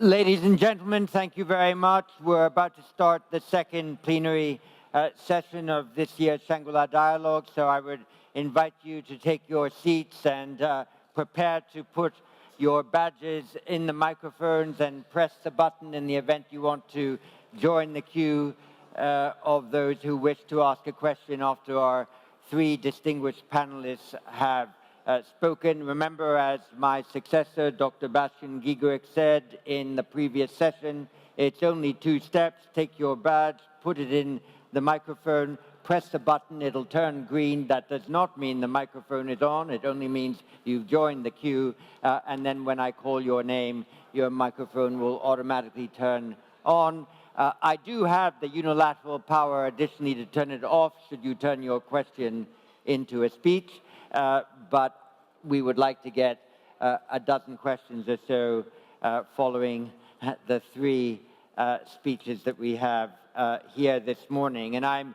Ladies and gentlemen, thank you very much. We're about to start the second plenary session of this year's Shangri-La Dialogue, so I would invite you to take your seats and prepare to put your badges in the microphones and press the button in the event you want to join the queue of those who wish to ask a question after our three distinguished panelists have spoken. Remember, as my successor, Dr. Bastian Gigerich, said in the previous session, it's only 2 steps. Take your badge, put it in the microphone, press the button, it'll turn green. That does not mean the microphone is on. It only means you've joined the queue. And then when I call your name, your microphone will automatically turn on. I do have the unilateral power additionally to turn it off should you turn your question into a speech. But we would like to get a dozen questions or so following the 3 speeches that we have here this morning. And I'm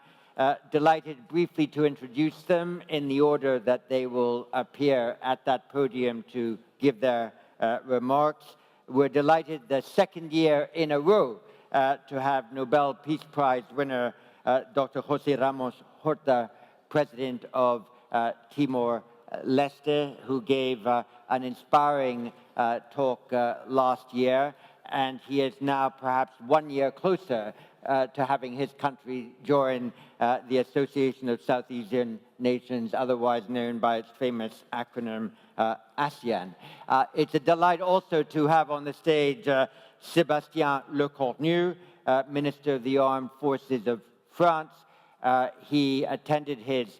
delighted briefly to introduce them in the order that they will appear at that podium to give their remarks. We're delighted the second year in a row to have Nobel Peace Prize winner Dr. José Ramos-Horta, president of Timor-Leste, who gave an inspiring talk last year, and he is now perhaps 1 year closer to having his country join the Association of Southeastern Nations, otherwise known by its famous acronym ASEAN. It's a delight also to have on the stage Sébastien Lecornu, Minister of the Armed Forces of France. He attended his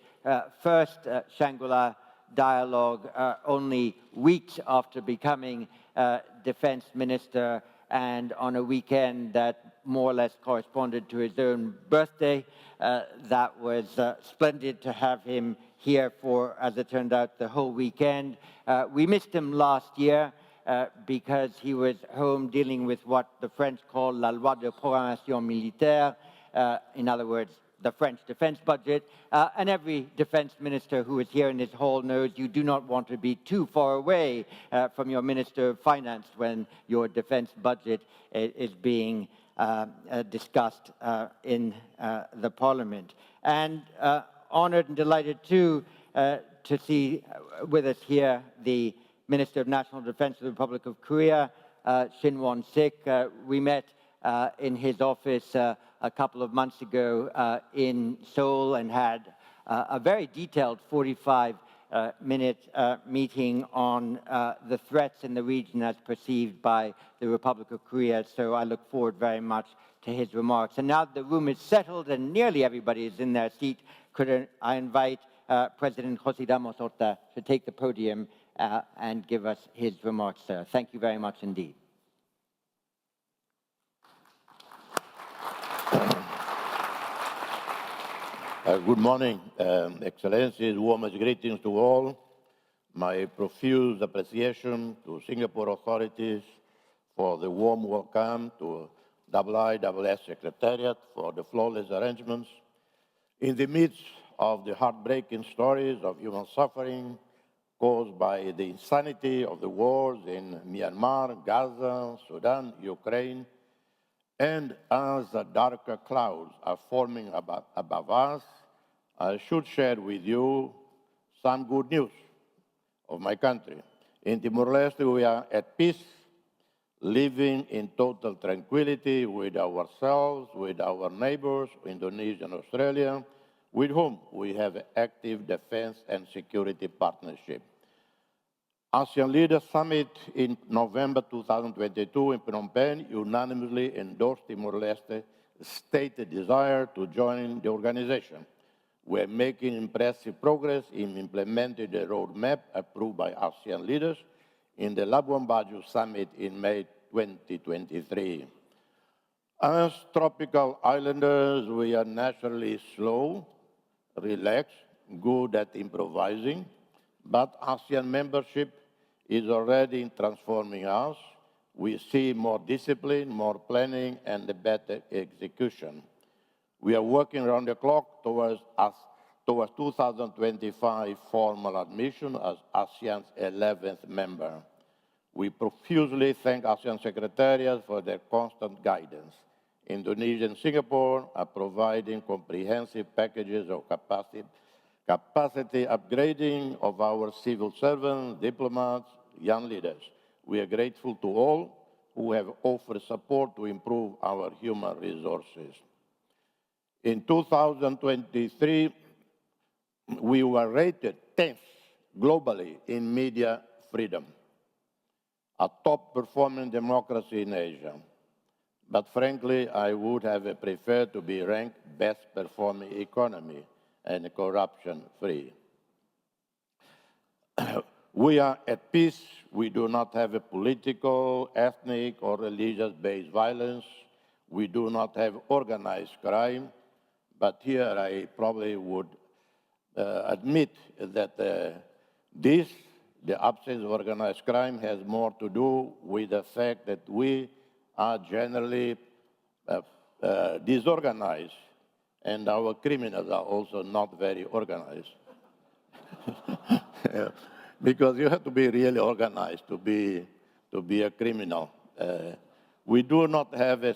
first Shangri-La dialogue only weeks after becoming defense minister, and on a weekend that more or less corresponded to his own birthday. That was splendid to have him here for, as it turned out, the whole weekend. We missed him last year because he was home dealing with what the French call la loi de programmation militaire, in other words, the French defense budget, and every defense minister who is here in this hall knows you do not want to be too far away from your Minister of Finance when your defense budget is being discussed in the Parliament. And honored and delighted too to see with us here the Minister of National Defense of the Republic of Korea, Shin Won-sik. We met in his office a couple of months ago in Seoul and had a very detailed 45-minute meeting on the threats in the region as perceived by the Republic of Korea. So I look forward very much to his remarks. And now that the room is settled and nearly everybody is in their seat, could I invite President José Ramos-Horta to take the podium and give us his remarks, sir. Thank you very much indeed. Good morning, Excellencies, warmest greetings to all. My profuse appreciation to Singapore authorities for the warm welcome, to IISS Secretariat for the flawless arrangements. In the midst of the heartbreaking stories of human suffering caused by the insanity of the wars in Myanmar, Gaza, Sudan, Ukraine, and as the darker clouds are forming above us, I should share with you some good news of my country. In Timor-Leste, we are at peace, living in total tranquility with ourselves, with our neighbors, Indonesia and Australia, with whom we have an active defense and security partnership. ASEAN Leaders Summit in November 2022 in Phnom Penh unanimously endorsed Timor-Leste's stated desire to join the organization. We're making impressive progress in implementing the roadmap approved by ASEAN leaders in the Labuan Bajo Summit in May 2023. As tropical islanders, we are naturally slow, relaxed, good at improvising, but ASEAN membership is already transforming us. We see more discipline, more planning, and a better execution. We are working around the clock towards 2025 formal admission as ASEAN's 11th member. We profusely thank ASEAN secretariats for their constant guidance. Indonesia and Singapore are providing comprehensive packages of capacity upgrading of our civil servants, diplomats, young leaders. We are grateful to all who have offered support to improve our human resources. In 2023, we were rated 10th globally in media freedom, a top-performing democracy in Asia. But frankly, I would have preferred to be ranked best-performing economy and corruption-free. We are at peace. We do not have a political, ethnic, or religious-based violence. We do not have organized crime. But here I probably would admit that the absence of organized crime has more to do with the fact that we are generally disorganized, and our criminals are also not very organized. Because you have to be really organized to be a criminal. We do not have a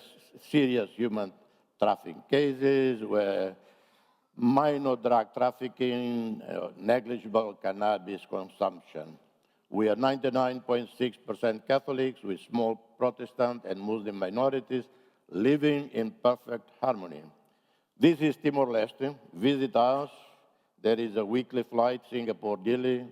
serious human trafficking cases where minor drug trafficking, negligible cannabis consumption. We are 99.6% Catholics with small Protestant and Muslim minorities living in perfect harmony. This is Timor-Leste. Visit us. There is a weekly flight, Singapore-Dili,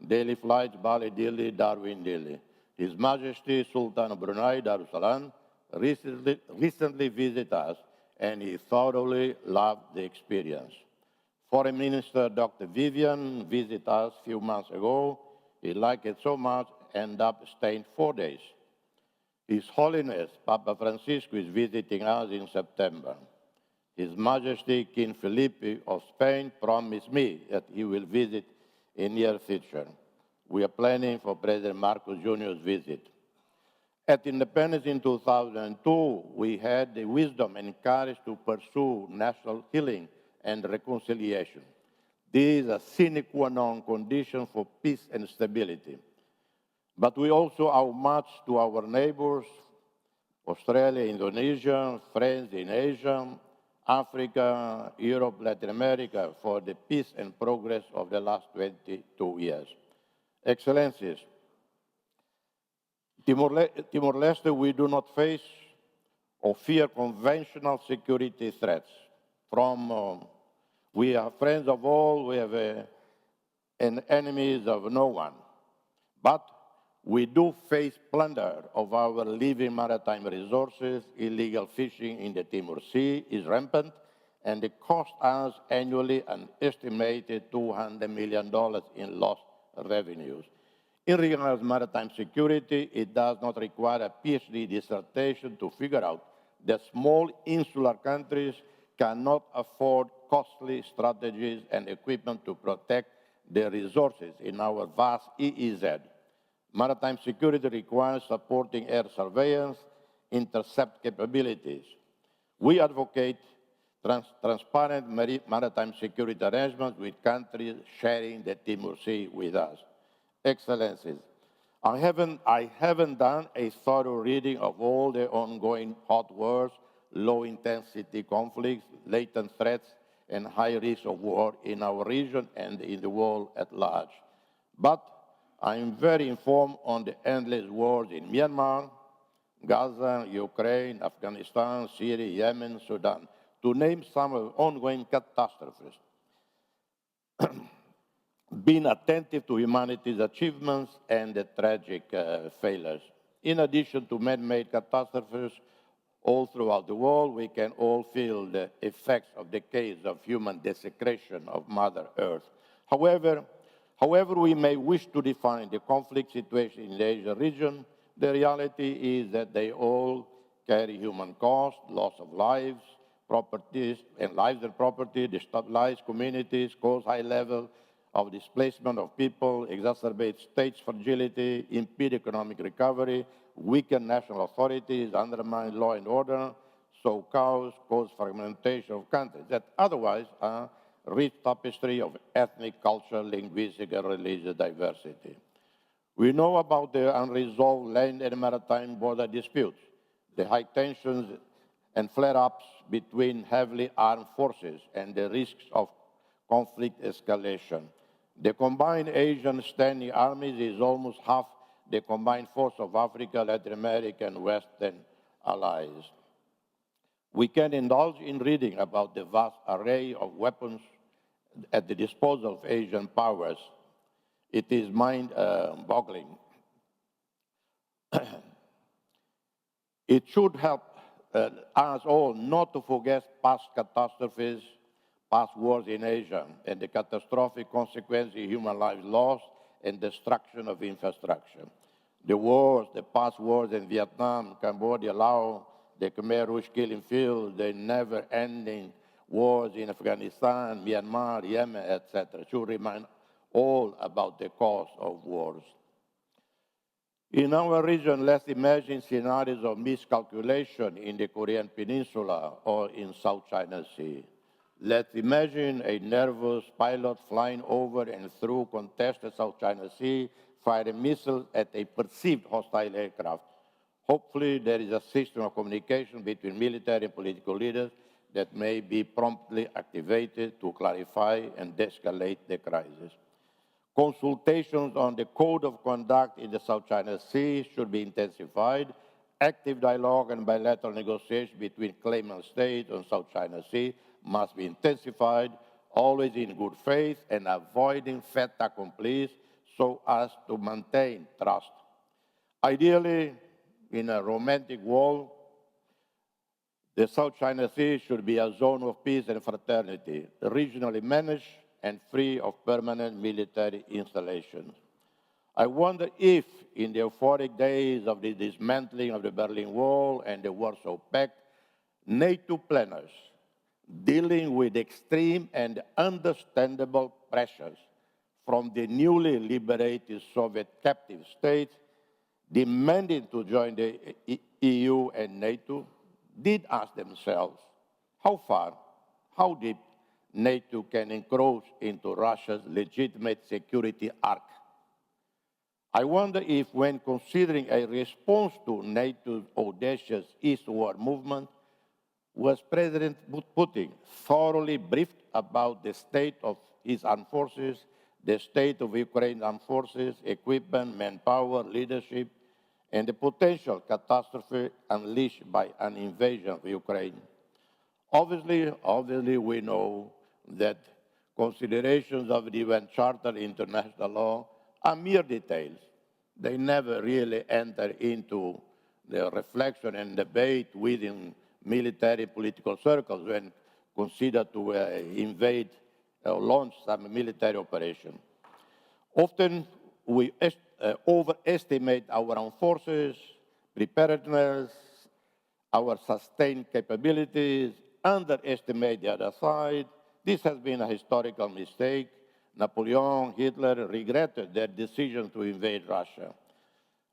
daily flights, Bali-Dili, Darwin-Dili. His Majesty Sultan of Brunei Darussalam recently visited us, and he thoroughly loved the experience. Foreign Minister Dr. Vivian visited us a few months ago. He liked it so much, ended up staying 4 days. His Holiness Papa Francisco is visiting us in September. His Majesty King Felipe of Spain promised me that he will visit in near future. We are planning for President Marcos Jr.'s visit. At independence in 2002, we had the wisdom and courage to pursue national healing and reconciliation. This is a sine qua non condition for peace and stability. But we also owe much to our neighbors, Australia, Indonesia, friends in Asia, Africa, Europe, Latin America, for the peace and progress of the last 22 years. Excellencies, Timor-Leste, we do not face or fear conventional security threats. We are friends of all, we have and enemies of no one. But we do face plunder of our living maritime resources. Illegal fishing in the Timor Sea is rampant, and it costs us annually an estimated $200 million in lost revenues. In regards to maritime security, it does not require a PhD dissertation to figure out that small insular countries cannot afford costly strategies and equipment to protect their resources in our vast EEZ. Maritime security requires supporting air surveillance, intercept capabilities. We advocate transparent maritime security arrangements with countries sharing the Timor Sea with us. Excellencies, I haven't done a thorough reading of all the ongoing hot wars, low-intensity conflicts, latent threats, and high risk of war in our region and in the world at large. But I am very informed on the endless wars in Myanmar, Gaza, Ukraine, Afghanistan, Syria, Yemen, Sudan, to name some of the ongoing catastrophes. Being attentive to humanity's achievements and the tragic failures. In addition to man-made catastrophes all throughout the world, we can all feel the effects of decades of human desecration of Mother Earth. However we may wish to define the conflict situation in the Asia region, the reality is that they all carry human cost, loss of lives, properties, and lives and property, destabilize communities, cause high level of displacement of people, exacerbate states' fragility, impede economic recovery, weaken national authorities, undermine law and order, sow chaos, cause fragmentation of countries that otherwise are rich tapestry of ethnic, cultural, linguistic, and religious diversity. We know about the unresolved land and maritime border disputes, the high tensions and flare-ups between heavily armed forces, and the risks of conflict escalation. The combined Asian standing armies is almost half the combined force of Africa, Latin America, and Western allies. We can indulge in reading about the vast array of weapons at the disposal of Asian powers. It is mind-boggling. It should help us all not to forget past catastrophes, past wars in Asia, and the catastrophic consequences of human lives lost and destruction of infrastructure. The wars, the past wars in Vietnam, Cambodia, Laos, the Khmer Rouge killing fields, the never-ending wars in Afghanistan, Myanmar, Yemen, etc., should remind all about the cause of wars. In our region, let's imagine scenarios of miscalculation in the Korean Peninsula or in South China Sea. Let's imagine a nervous pilot flying over and through contested South China Sea, firing missiles at a perceived hostile aircraft. Hopefully, there is a system of communication between military and political leaders that may be promptly activated to clarify and de-escalate the crisis. Consultations on the code of conduct in the South China Sea should be intensified. Active dialogue and bilateral negotiations between claimant states on South China Sea must be intensified, always in good faith and avoiding fait accompli so as to maintain trust. Ideally, in a romantic world, the South China Sea should be a zone of peace and fraternity, regionally managed and free of permanent military installations. I wonder if, in the euphoric days of the dismantling of the Berlin Wall and the Warsaw Pact, NATO planners dealing with extreme and understandable pressures from the newly liberated Soviet captive states demanding to join the EU and NATO, did ask themselves how far, how deep NATO can encroach into Russia's legitimate security arc. I wonder if, when considering a response to NATO's audacious eastward movement, was President Putin thoroughly briefed about the state of his armed forces, the state of Ukraine's armed forces, equipment, manpower, leadership, and the potential catastrophe unleashed by an invasion of Ukraine? Obviously, we know that considerations of the UN Charter, international law, are mere details. They never really enter into the reflection and debate within military political circles when considered to invade or launch some military operation. Often, we overestimate our own forces, preparedness, our sustained capabilities, underestimate the other side. This has been a historical mistake. Napoleon, Hitler regretted their decision to invade Russia.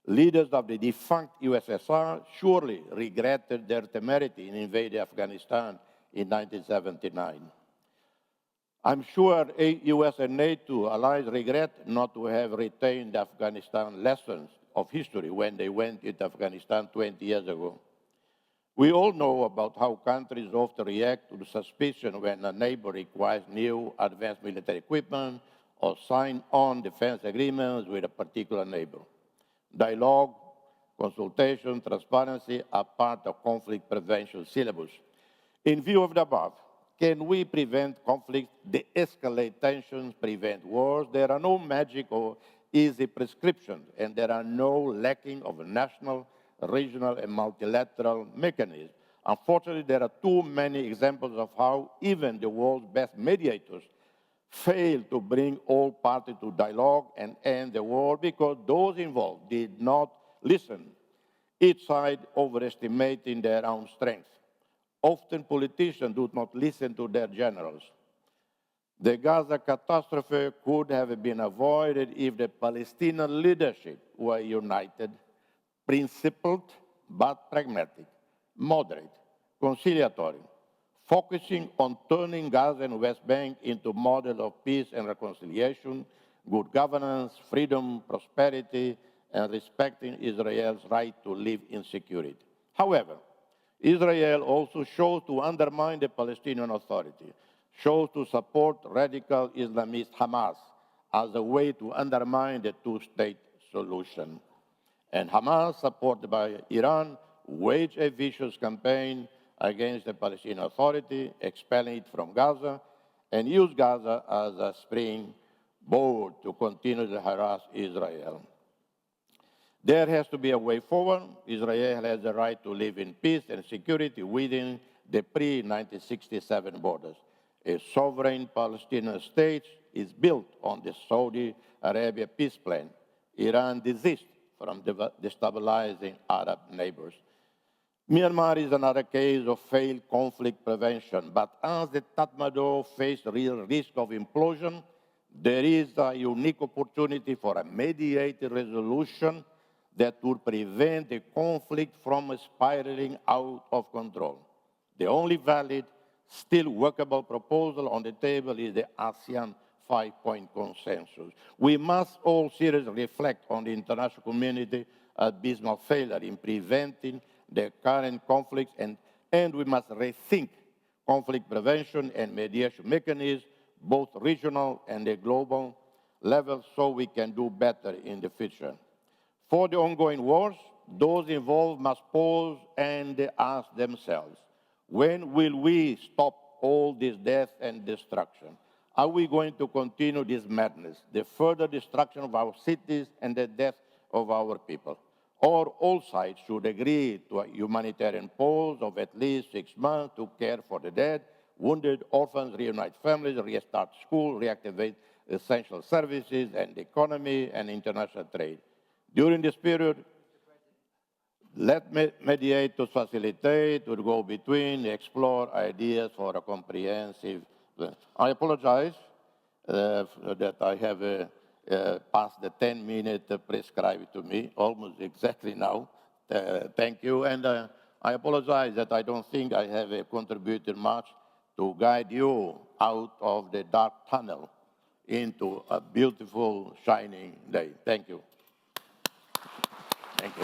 Leaders of the defunct USSR surely regretted their temerity in invading Afghanistan in 1979. I'm sure US and NATO allies regret not to have retained the Afghanistan lessons of history when they went into Afghanistan 20 years ago. We all know about how countries often react to the suspicion when a neighbor requires new advanced military equipment or sign on defense agreements with a particular neighbor. Dialogue, consultation, transparency are part of conflict prevention syllabus. In view of the above, can we prevent conflict, de-escalate tensions, prevent wars? There are no magic or easy prescriptions, and there are no lacking of national, regional, and multilateral mechanisms. Unfortunately, there are too many examples of how even the world's best mediators fail to bring all parties to dialogue and end the war because those involved did not listen, each side overestimating their own strength. Often politicians do not listen to their generals. The Gaza catastrophe could have been avoided if the Palestinian leadership were united, principled but pragmatic, moderate, conciliatory, focusing on turning Gaza and West Bank into models of peace and reconciliation, good governance, freedom, prosperity, and respecting Israel's right to live in security. However, Israel also chose to undermine the Palestinian Authority, chose to support radical Islamist Hamas as a way to undermine the two-state solution. And Hamas, supported by Iran, waged a vicious campaign against the Palestinian Authority, expelling it from Gaza, and used Gaza as a springboard to continue to harass Israel. There has to be a way forward. Israel has the right to live in peace and security within the pre-1967 borders. A sovereign Palestinian state is built on the Saudi Arabia peace plan. Iran desists from destabilizing Arab neighbors. Myanmar is another case of failed conflict prevention, but as the Tatmadaw faced real risk of implosion, there is a unique opportunity for a mediated resolution that would prevent the conflict from spiraling out of control. The only valid, still workable proposal on the table is the ASEAN five-point consensus. We must all seriously reflect on the international community's abysmal failure in preventing the current conflicts, and we must rethink conflict prevention and mediation mechanisms, both regional and at global level, so we can do better in the future. For the ongoing wars, those involved must pause and ask themselves, when will we stop all this death and destruction? Are we going to continue this madness, the further destruction of our cities and the death of our people? Or all sides should agree to a humanitarian pause of at least 6 months to care for the dead, wounded, orphans, reunite families, restart school, reactivate essential services and the economy and international trade. During this period, let mediators facilitate, to go between, explore ideas for a comprehensive plan. I apologize that I have passed the 10-minute prescribed to me, almost exactly now. Thank you, and I apologize that I don't think I have contributed much to guide you out of the dark tunnel into a beautiful, shining day. Thank you. Thank you.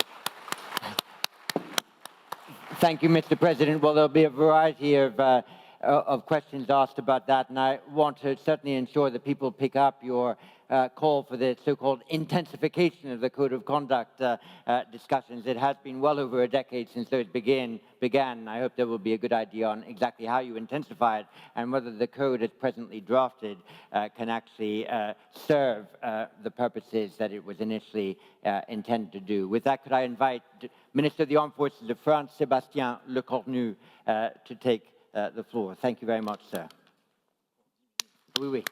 Thank you, Mr. President. Well, there'll be a variety of questions asked about that, and I want to certainly ensure that people pick up your call for the so-called intensification of the Code of Conduct discussions. It has been well over a decade since those began, and I hope there will be a good idea on exactly how you intensify it and whether the code as presently drafted can actually serve the purposes that it was initially intended to do. With that, could I invite Minister of the Armed Forces of France, Sébastien Lecornu, to take the floor. Thank you very much, sir. Oui, oui.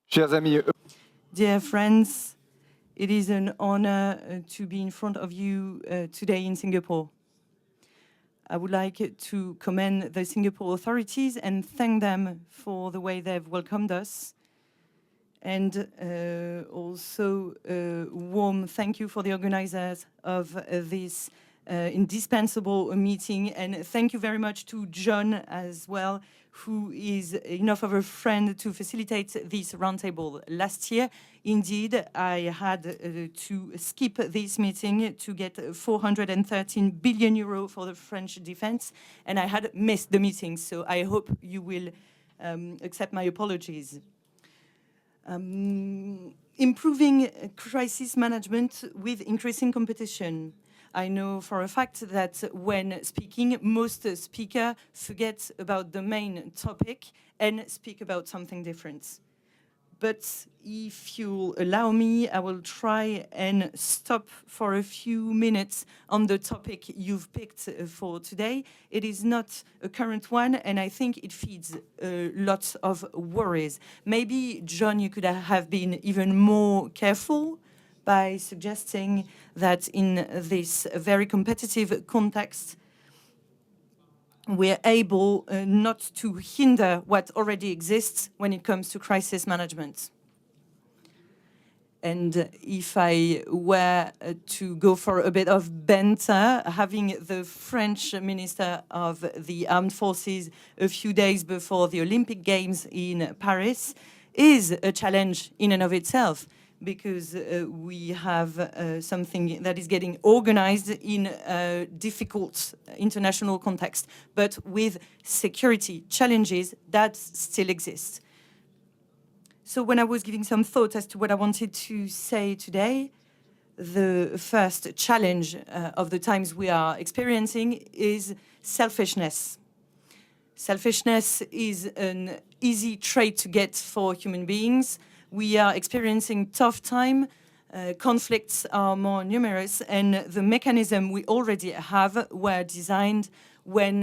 Chers amis, dear friends, it is an honor to be in front of you today in Singapore. I would like to commend the Singapore authorities and thank them for the way they've welcomed us. And also warm thank you for the organizers of this indispensable meeting. And thank you very much to John as well, who is enough of a friend to facilitate this roundtable. Last year, indeed, I had to skip this meeting to get 413 billion euro for the French defense, and I had missed the meeting, so I hope you will accept my apologies. Improving crisis management with increasing competition. I know for a fact that when speaking, most speakers forget about the main topic and speak about something different. But if you'll allow me, I will try and stop for a few minutes on the topic you've picked for today. It is not a current one, and I think it feeds lots of worries. Maybe, John, you could have been even more careful by suggesting that in this very competitive context, we're able not to hinder what already exists when it comes to crisis management. And if I were to go for a bit of banter, having the French Minister of the Armed Forces a few days before the Olympic Games in Paris is a challenge in and of itself, because we have something that is getting organized in a difficult international context, but with security challenges that still exist. So when I was giving some thought as to what I wanted to say today, the first challenge of the times we are experiencing is selfishness. Selfishness is an easy trait to get for human beings. We are experiencing tough time. Conflicts are more numerous, and the mechanism we already have were designed when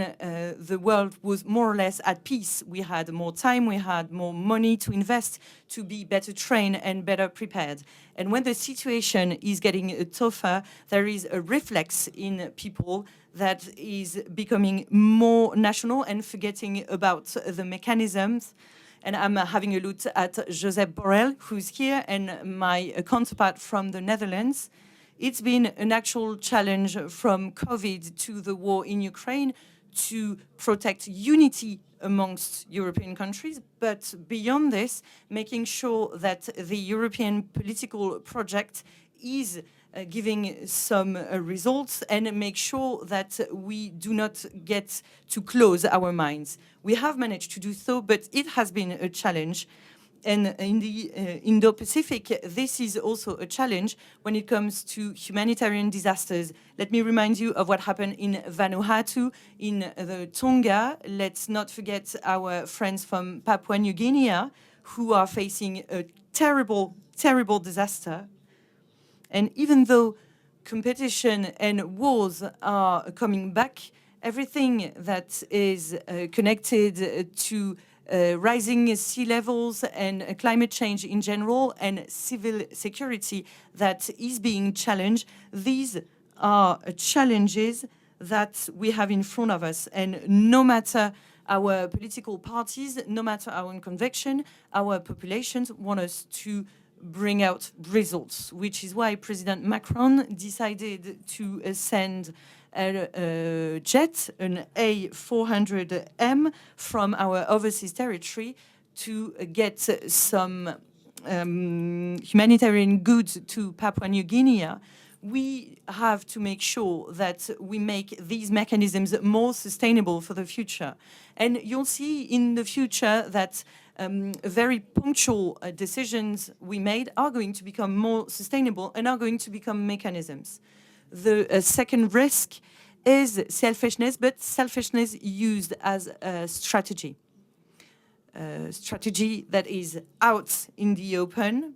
the world was more or less at peace. We had more time, we had more money to invest, to be better trained and better prepared. And when the situation is getting tougher, there is a reflex in people that is becoming more national and forgetting about the mechanisms. And I'm having a look at José Borrell, who's here, and my counterpart from the Netherlands. It's been an actual challenge from COVID to the war in Ukraine to protect unity amongst European countries, but beyond this, making sure that the European political project is giving some results and make sure that we do not get to close our minds. We have managed to do so, but it has been a challenge. And in the Indo-Pacific, this is also a challenge when it comes to humanitarian disasters. Let me remind you of what happened in Vanuatu, in the Tonga. Let's not forget our friends from Papua New Guinea, who are facing a terrible, terrible disaster. And even though competition and wars are coming back, everything that is connected to rising sea levels and climate change in general and civil security that is being challenged, these are challenges that we have in front of us. And no matter our political parties, no matter our own conviction, our populations want us to bring out results, which is why President Macron decided to send a jet, an A400M, from our overseas territory to get some humanitarian goods to Papua New Guinea. We have to make sure that we make these mechanisms more sustainable for the future. And you'll see in the future that very punctual decisions we made are going to become more sustainable and are going to become mechanisms. The second risk is selfishness, but selfishness used as a strategy. A strategy that is out in the open,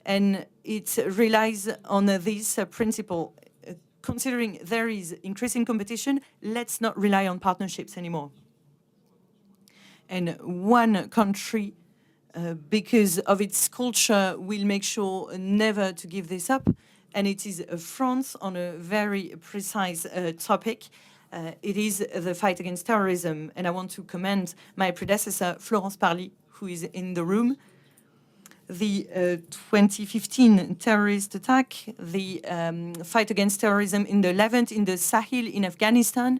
and it relies on this principle. Considering there is increasing competition, let's not rely on partnerships anymore. And one country, because of its culture, will make sure never to give this up. And it is France on a very precise topic. It is the fight against terrorism. And I want to commend my predecessor, Florence Parly, who is in the room. The 2015 terrorist attack, the fight against terrorism in the Levant, in the Sahel, in Afghanistan.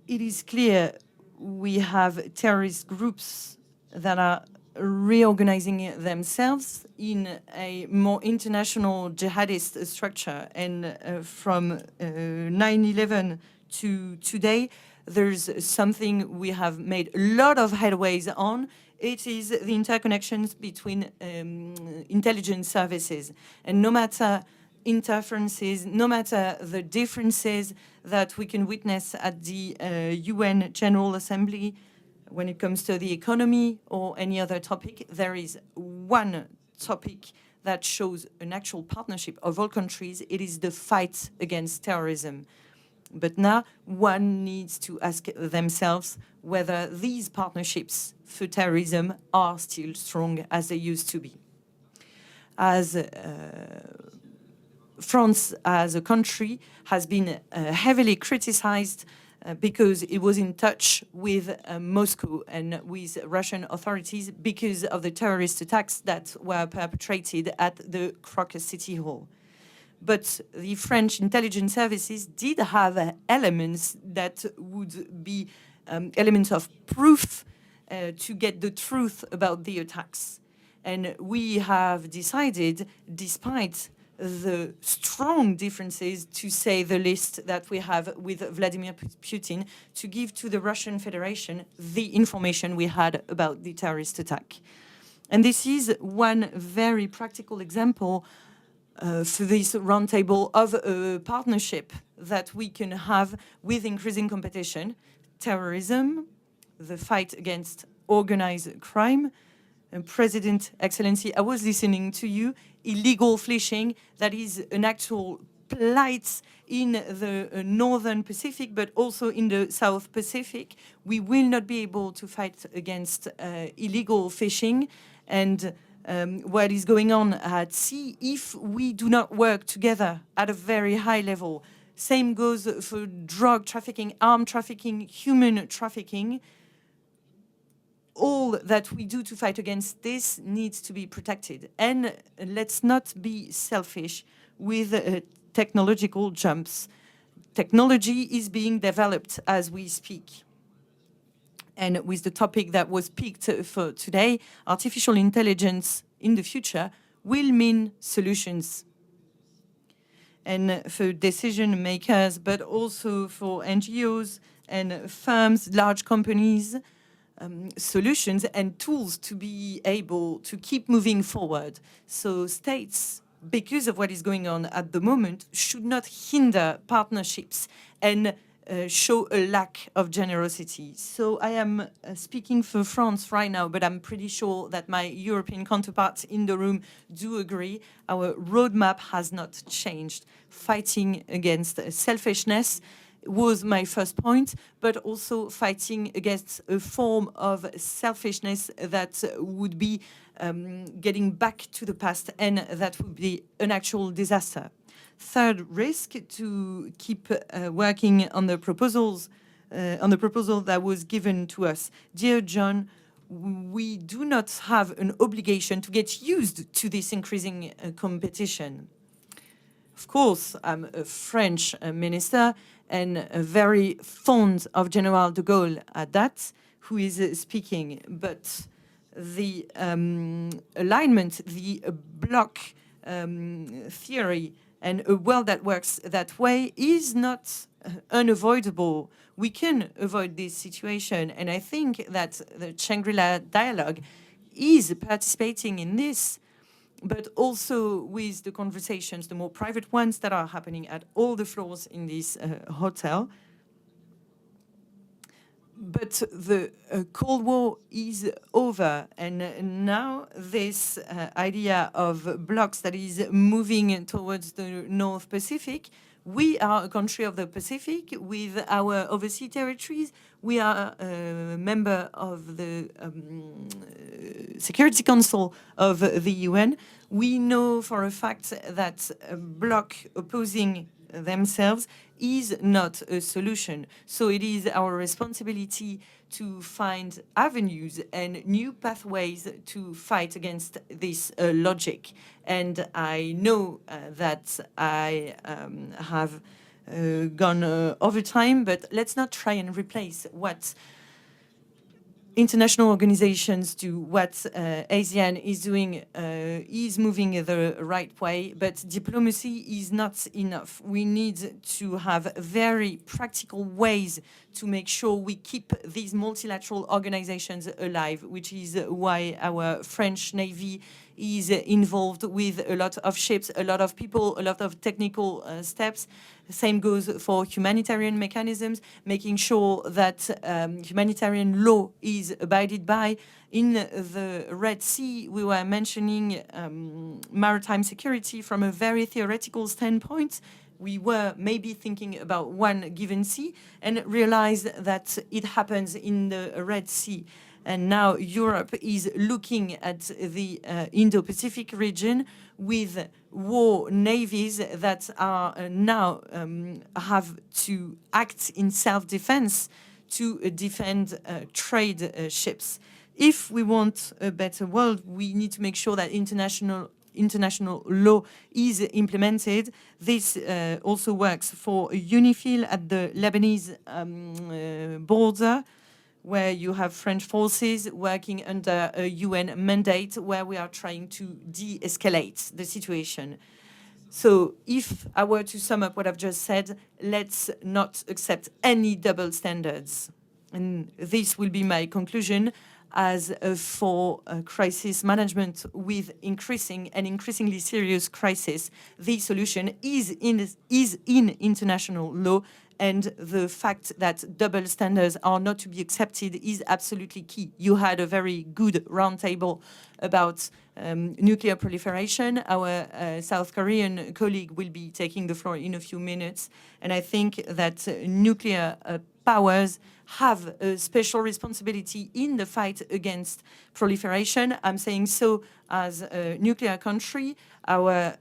It is clear we have terrorist groups that are reorganizing themselves in a more international jihadist structure. And from 9/11 to today, there's something we have made a lot of headways on. It is the interconnections between intelligence services. And no matter interferences, no matter the differences that we can witness at the UN General Assembly, when it comes to the economy or any other topic, there is one topic that shows an actual partnership of all countries. It is the fight against terrorism. But now one needs to ask themselves whether these partnerships for terrorism are still strong as they used to be. As France as a country has been heavily criticized because it was in touch with Moscow and with Russian authorities because of the terrorist attacks that were perpetrated at the Crocus City Hall. But the French intelligence services did have elements that would be elements of proof to get the truth about the attacks. And we have decided, despite the strong differences, to say the least, that we have with Vladimir Putin, to give to the Russian Federation the information we had about the terrorist attack. And this is one very practical example for this roundtable of a partnership that we can have with increasing competition, terrorism, the fight against organized crime. And President, Excellency, I was listening to you, illegal fishing, that is an actual plight in the Northern Pacific, but also in the South Pacific. We will not be able to fight against illegal fishing and what is going on at sea if we do not work together at a very high level. Same goes for drug trafficking, armed trafficking, human trafficking. All that we do to fight against this needs to be protected. And let's not be selfish with technological jumps. Technology is being developed as we speak. And with the topic that was picked for today, artificial intelligence in the future will mean solutions. And for decision makers, but also for NGOs and firms, large companies, solutions and tools to be able to keep moving forward. So states, because of what is going on at the moment, should not hinder partnerships and show a lack of generosity. So I am speaking for France right now, but I'm pretty sure that my European counterparts in the room do agree. Our roadmap has not changed. Fighting against selfishness was my first point, but also fighting against a form of selfishness that would be getting back to the past, and that would be an actual disaster. Third risk, to keep working on the proposals, on the proposal that was given to us. Dear John, we do not have an obligation to get used to this increasing competition. Of course, I'm a French minister and very fond of General de Gaulle at that, who is speaking. But the alignment, the bloc theory, and a world that works that way is not unavoidable. We can avoid this situation. And I think that the Shangri-La dialogue is participating in this, but also with the conversations, the more private ones that are happening at all the floors in this hotel. But the Cold War is over, and now this idea of blocks that is moving towards the North Pacific. We are a country of the Pacific with our overseas territories. We are a member of the Security Council of the UN. We know for a fact that a bloc opposing themselves is not a solution. So it is our responsibility to find avenues and new pathways to fight against this logic. And I know that I have gone over time, but let's not try and replace what international organizations do, what ASEAN is doing, is moving the right way, but diplomacy is not enough. We need to have very practical ways to make sure we keep these multilateral organizations alive, which is why our French Navy is involved with a lot of ships, a lot of people, a lot of technical steps. Same goes for humanitarian mechanisms, making sure that humanitarian law is abided by. In the Red Sea, we were mentioning maritime security from a very theoretical standpoint. We were maybe thinking about one given sea and realized that it happens in the Red Sea. And now Europe is looking at the Indo-Pacific region with war navies that are now have to act in self-defense to defend trade ships. If we want a better world, we need to make sure that international law is implemented. This also works for UNIFIL at the Lebanese border, where you have French forces working under a UN mandate where we are trying to de-escalate the situation. So if I were to sum up what I've just said, let's not accept any double standards. And this will be my conclusion. As for crisis management with increasingly serious crisis, the solution is in international law, and the fact that double standards are not to be accepted is absolutely key. You had a very good roundtable about nuclear proliferation. Our South Korean colleague will be taking the floor in a few minutes, and I think that nuclear powers have a special responsibility in the fight against proliferation. I'm saying so as a nuclear country. Our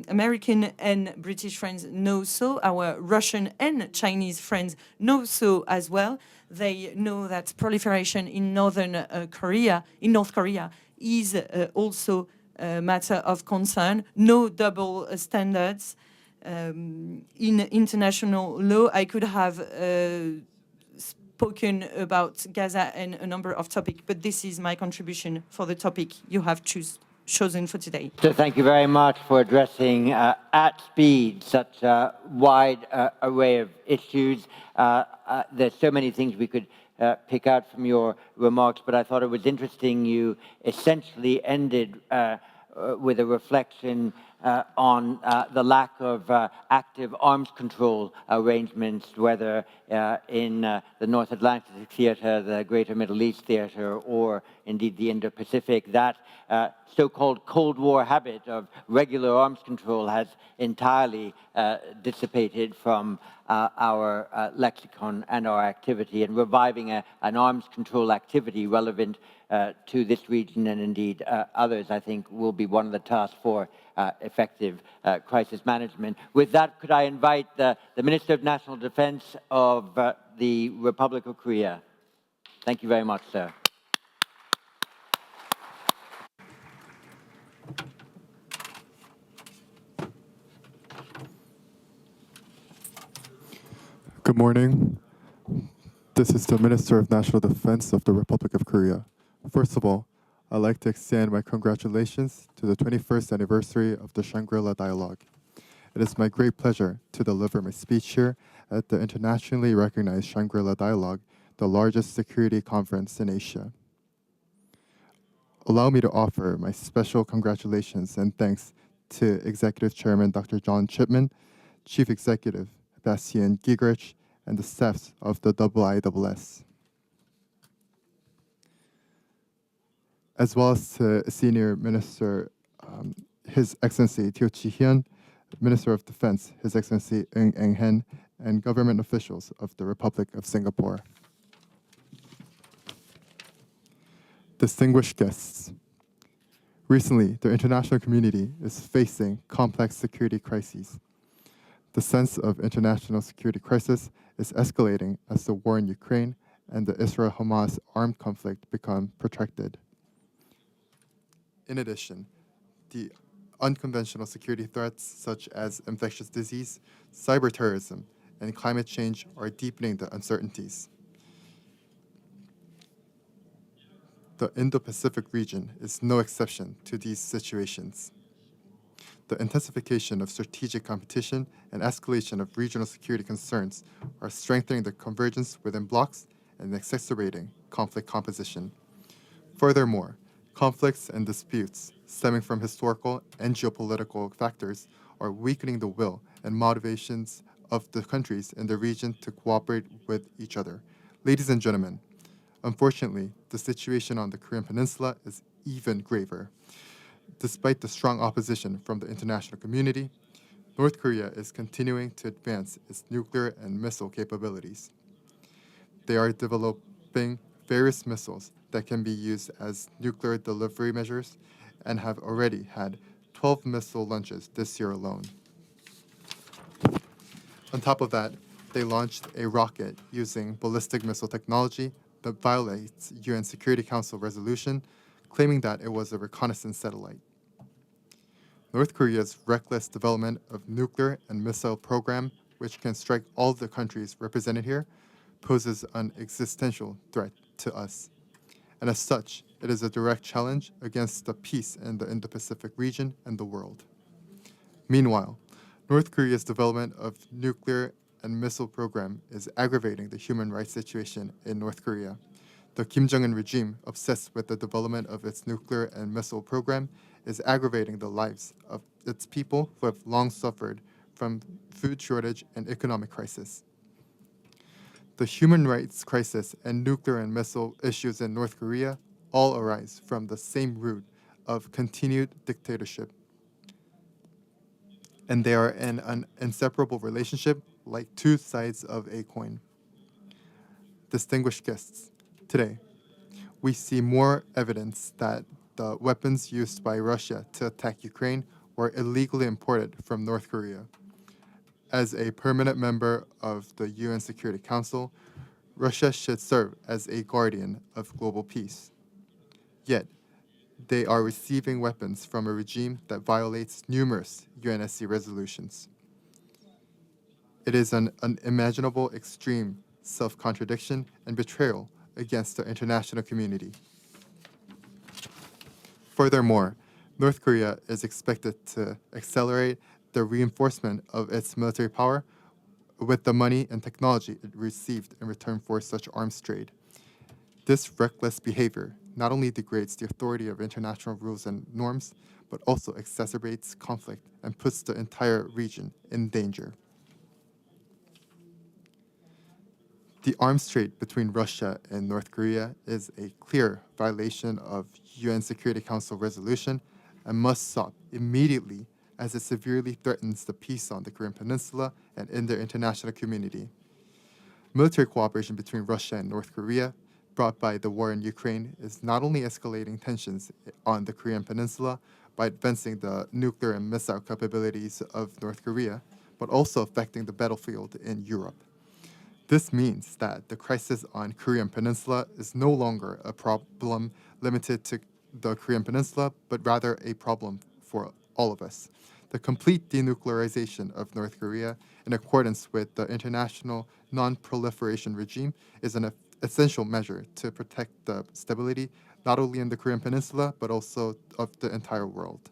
American and British friends know so. Our Russian and Chinese friends know so as well. They know that proliferation in North Korea is also a matter of concern. No double standards. In international law, I could have spoken about Gaza and a number of topics, but this is my contribution for the topic you have chosen for today. So thank you very much for addressing at speed such a wide array of issues. There's so many things we could pick out from your remarks, but I thought it was interesting you essentially ended with a reflection on the lack of active arms control arrangements, whether in the North Atlantic theater, the Greater Middle East theater, or indeed the Indo-Pacific. That so-called Cold War habit of regular arms control has entirely dissipated from our lexicon and our activity, and reviving an arms control activity relevant to this region and indeed others, I think, will be one of the tasks for effective crisis management. With that, could I invite the Minister of National Defense of the Republic of Korea? Thank you very much, sir. Good morning. This is the Minister of National Defense of the Republic of Korea. First of all, I'd like to extend my congratulations to the 21st anniversary of the Shangri-La Dialogue. It is my great pleasure to deliver my speech here at the internationally recognized Shangri-La Dialogue, the largest security conference in Asia. Allow me to offer my special congratulations and thanks to Executive Chairman Dr. John Chipman, Chief Executive Sébastien, and the staffs of the IISS, as well as to Senior Minister, His Excellency Teo Chi-hyun, Minister of Defense, His Excellency Ng Eng-hen, and government officials of the Republic of Singapore. Distinguished guests, recently, the international community is facing complex security crises. The sense of international security crisis is escalating as the war in Ukraine and the Israel-Hamas armed conflict become protracted. In addition, the unconventional security threats such as infectious disease, cyber terrorism, and climate change are deepening the uncertainties. The Indo-Pacific region is no exception to these situations. The intensification of strategic competition and escalation of regional security concerns are strengthening the convergence within blocs and exacerbating conflict composition. Furthermore, conflicts and disputes stemming from historical and geopolitical factors are weakening the will and motivations of the countries in the region to cooperate with each other. Ladies and gentlemen, unfortunately, the situation on the Korean Peninsula is even graver. Despite the strong opposition from the international community, North Korea is continuing to advance its nuclear and missile capabilities. They are developing various missiles that can be used as nuclear delivery measures and have already had 12 missile launches this year alone. On top of that, they launched a rocket using ballistic missile technology that violates UN Security Council resolution, claiming that it was a reconnaissance satellite. North Korea's reckless development of nuclear and missile program, which can strike all the countries represented here, poses an existential threat to us. And as such, it is a direct challenge against the peace in the Indo-Pacific region and the world. Meanwhile, North Korea's development of nuclear and missile program is aggravating the human rights situation in North Korea. The Kim Jong-un regime, obsessed with the development of its nuclear and missile program, is aggravating the lives of its people who have long suffered from food shortage and economic crisis. The human rights crisis and nuclear and missile issues in North Korea all arise from the same root of continued dictatorship. And they are in an inseparable relationship like two sides of a coin. Distinguished guests, today, we see more evidence that the weapons used by Russia to attack Ukraine were illegally imported from North Korea. As a permanent member of the UN Security Council, Russia should serve as a guardian of global peace. Yet, they are receiving weapons from a regime that violates numerous UNSC resolutions. It is an unimaginable extreme self-contradiction and betrayal against the international community. Furthermore, North Korea is expected to accelerate the reinforcement of its military power with the money and technology it received in return for such arms trade. This reckless behavior not only degrades the authority of international rules and norms, but also exacerbates conflict and puts the entire region in danger. The arms trade between Russia and North Korea is a clear violation of UN Security Council resolution and must stop immediately as it severely threatens the peace on the Korean Peninsula and in the international community. Military cooperation between Russia and North Korea, brought by the war in Ukraine, is not only escalating tensions on the Korean Peninsula by advancing the nuclear and missile capabilities of North Korea, but also affecting the battlefield in Europe. This means that the crisis on Korean Peninsula is no longer a problem limited to the Korean Peninsula, but rather a problem for all of us. The complete denuclearization of North Korea, in accordance with the international non-proliferation regime, is an essential measure to protect the stability not only in the Korean Peninsula, but also of the entire world.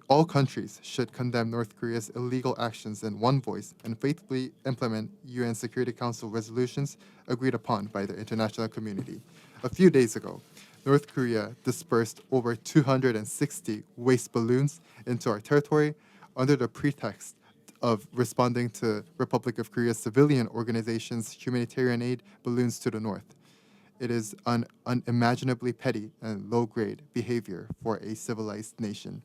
All countries should condemn North Korea's illegal actions in one voice and faithfully implement UN Security Council resolutions agreed upon by the international community. A few days ago, North Korea dispersed over 260 waste balloons into our territory under the pretext of responding to Republic of Korea's civilian organizations' humanitarian aid balloons to the north. It is an unimaginably petty and low-grade behavior for a civilized nation.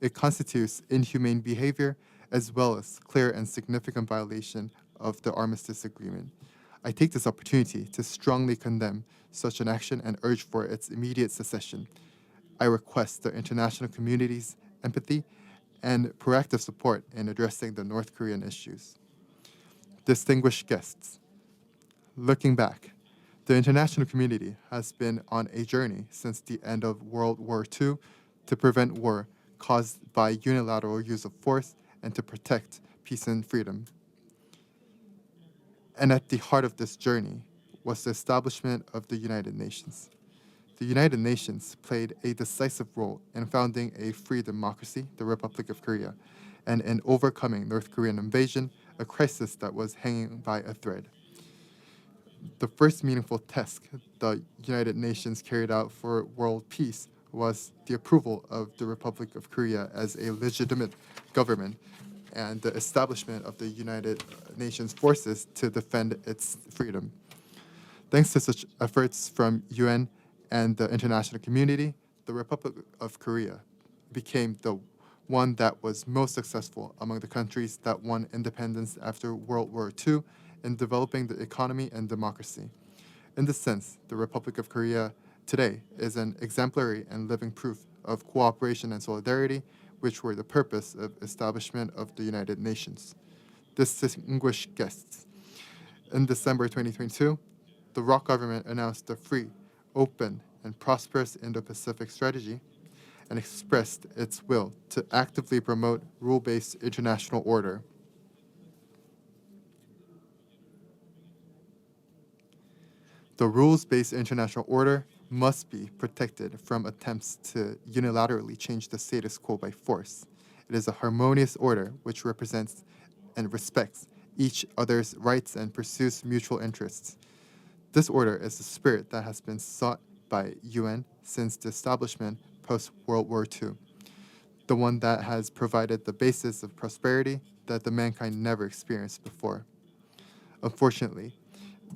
It constitutes inhumane behavior as well as clear and significant violation of the armistice agreement. I take this opportunity to strongly condemn such an action and urge for its immediate cessation. I request the international community's empathy and proactive support in addressing the North Korean issues. Distinguished guests, looking back, the international community has been on a journey since the end of World War II to prevent war caused by unilateral use of force and to protect peace and freedom. And at the heart of this journey was the establishment of the United Nations. The United Nations played a decisive role in founding a free democracy, the Republic of Korea, and in overcoming North Korean invasion, a crisis that was hanging by a thread. The first meaningful task the United Nations carried out for world peace was the approval of the Republic of Korea as a legitimate government and the establishment of the United Nations forces to defend its freedom. Thanks to such efforts from UN and the international community, the Republic of Korea became the one that was most successful among the countries that won independence after World War II in developing the economy and democracy. In this sense, the Republic of Korea today is an exemplary and living proof of cooperation and solidarity which were the purpose of establishment of the United Nations. Distinguished guests, in December 2022, the ROC government announced a free, open, and prosperous Indo-Pacific strategy and expressed its will to actively promote rule-based international order. The rules-based international order must be protected from attempts to unilaterally change the status quo by force. It is a harmonious order which represents and respects each other's rights and pursues mutual interests. This order is the spirit that has been sought by UN since the establishment post-World War II, the one that has provided the basis of prosperity that the mankind never experienced before. Unfortunately,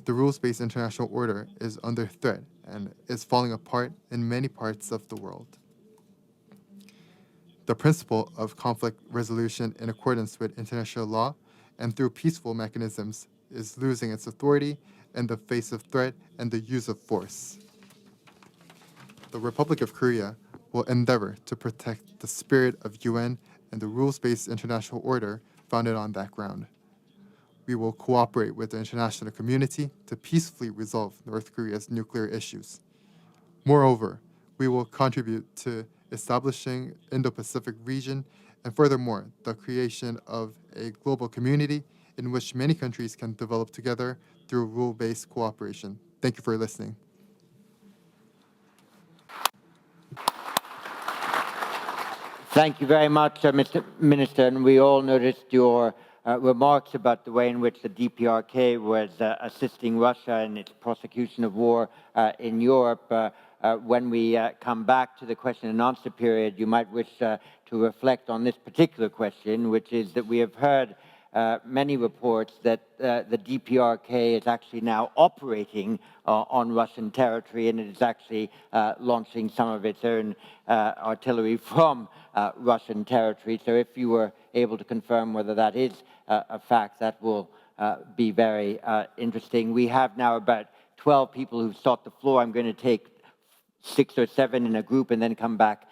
the rules-based international order is under threat and is falling apart in many parts of the world. The principle of conflict resolution in accordance with international law and through peaceful mechanisms is losing its authority in the face of threat and the use of force. The Republic of Korea will endeavor to protect the spirit of UN and the rules-based international order founded on that ground. We will cooperate with the international community to peacefully resolve North Korea's nuclear issues. Moreover, we will contribute to establishing Indo-Pacific region and furthermore, the creation of a global community in which many countries can develop together through rule-based cooperation. Thank you for listening. Thank you very much, Mr. Minister. And we all noticed your remarks about the way in which the DPRK was assisting Russia in its prosecution of war in Europe. When we come back to the question and answer period, you might wish to reflect on this particular question, which is that we have heard many reports that the DPRK is actually now operating on Russian territory, and it is actually launching some of its own artillery from Russian territory. So if you were able to confirm whether that is a fact, that will be very interesting. We have now about 12 people who've sought the floor. I'm going to take 6 or 7 in a group and then come back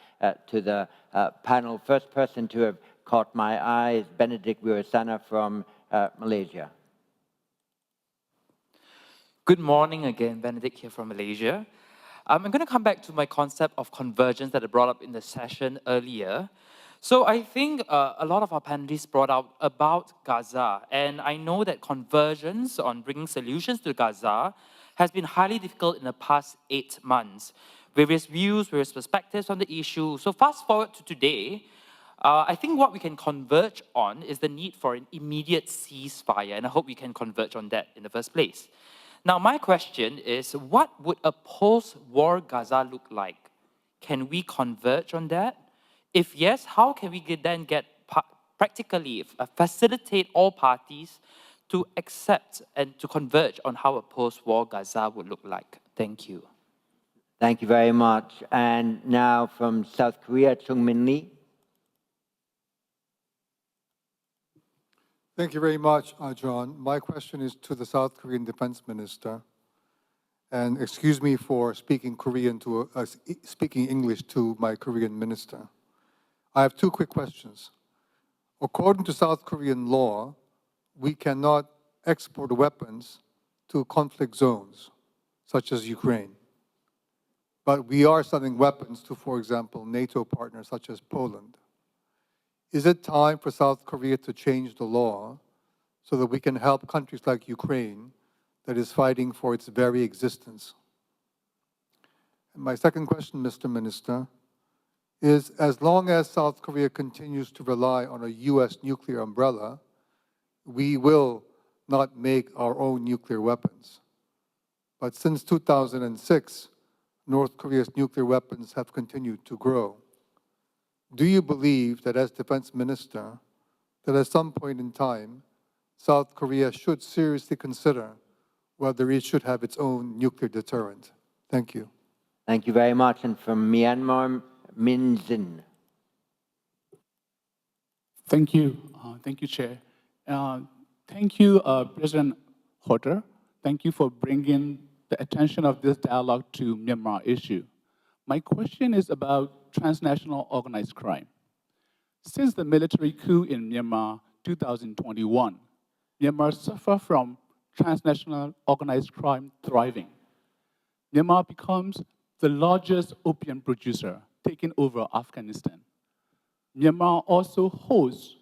to the panel. First person to have caught my eye is Benedict Wirasana from Malaysia. Good morning again, Benedict here from Malaysia. I'm going to come back to my concept of convergence that I brought up in the session earlier. So I think a lot of our panelists brought out about Gaza, and I know that convergence on bringing solutions to Gaza has been highly difficult in the past 8 months. Various views, various perspectives on the issue. So fast forward to today, I think what we can converge on is the need for an immediate ceasefire, and I hope we can converge on that in the first place. Now, my question is, what would a post-war Gaza look like? Can we converge on that? If yes, how can we then practically facilitate all parties to accept and to converge on how a post-war Gaza would look like? Thank you. Thank you very much. And now from South Korea, Chung-Min Lee. Thank you very much, John. My question is to the South Korean Defense Minister. And excuse me for speaking speaking English to my Korean minister. I have 2 quick questions. According to South Korean law, we cannot export weapons to conflict zones, such as Ukraine. But we are selling weapons to, for example, NATO partners such as Poland. Is it time for South Korea to change the law so that we can help countries like Ukraine that is fighting for its very existence? And my second question, Mr. Minister, is as long as South Korea continues to rely on a US nuclear umbrella, we will not make our own nuclear weapons. But since 2006, North Korea's nuclear weapons have continued to grow. Do you believe that as Defense Minister, that at some point in time, South Korea should seriously consider whether it should have its own nuclear deterrent? Thank you. Thank you very much. And from Myanmar, Min Zin. Thank you. Thank you, Chair. Thank you, President Horta. Thank you for bringing the attention of this dialogue to Myanmar issue. My question is about transnational organized crime. Since the military coup in Myanmar 2021, Myanmar suffers from transnational organized crime thriving. Myanmar becomes the largest opium producer, taking over Afghanistan. Myanmar also hosts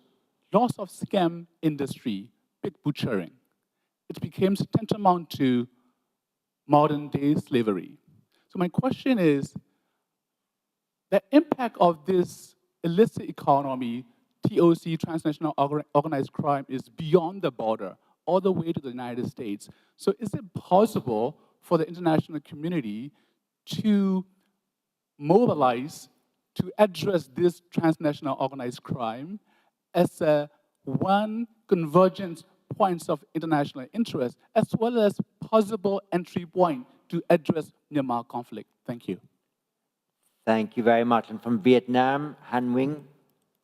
lots of scam industry, pig butchering. It became tantamount to modern-day slavery. So my question is, the impact of this illicit economy, TOC, transnational organized crime, is beyond the border, all the way to the United States. So is it possible for the international community to mobilize to address this transnational organized crime as one convergence points of international interest, as well as possible entry point to address Myanmar conflict? Thank you. Thank you very much. And from Vietnam, Han Nguyen.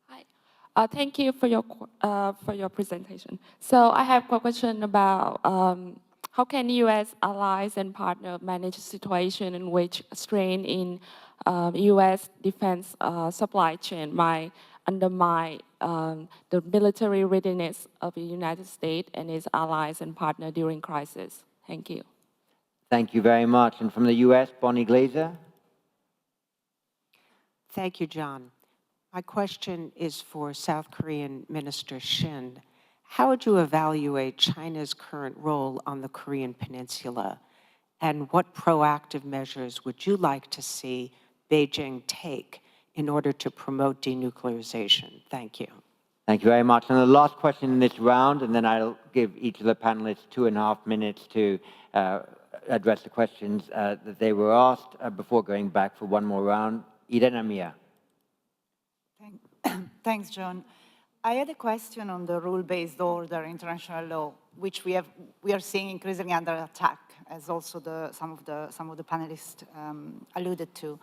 Hi. Thank you for your presentation. So I have a question about how can U.S. allies and partners manage a situation in which strain in U.S. defense supply chain might undermine the military readiness of the United States and its allies and partners during crisis? Thank you. Thank you very much. And from the U.S., Bonnie Glaser. Thank you, John. My question is for South Korean Minister Shin. How would you evaluate China's current role on the Korean Peninsula? And what proactive measures would you like to see Beijing take in order to promote denuclearization? Thank you. Thank you very much. And the last question in this round, and then I'll give each of the panelists 2.5 minutes to address the questions that they were asked before going back for one more round. Irene Amia. Thanks, John. I had a question on the rule-based order, international law, which we are seeing increasingly under attack, as also some of the panelists alluded to.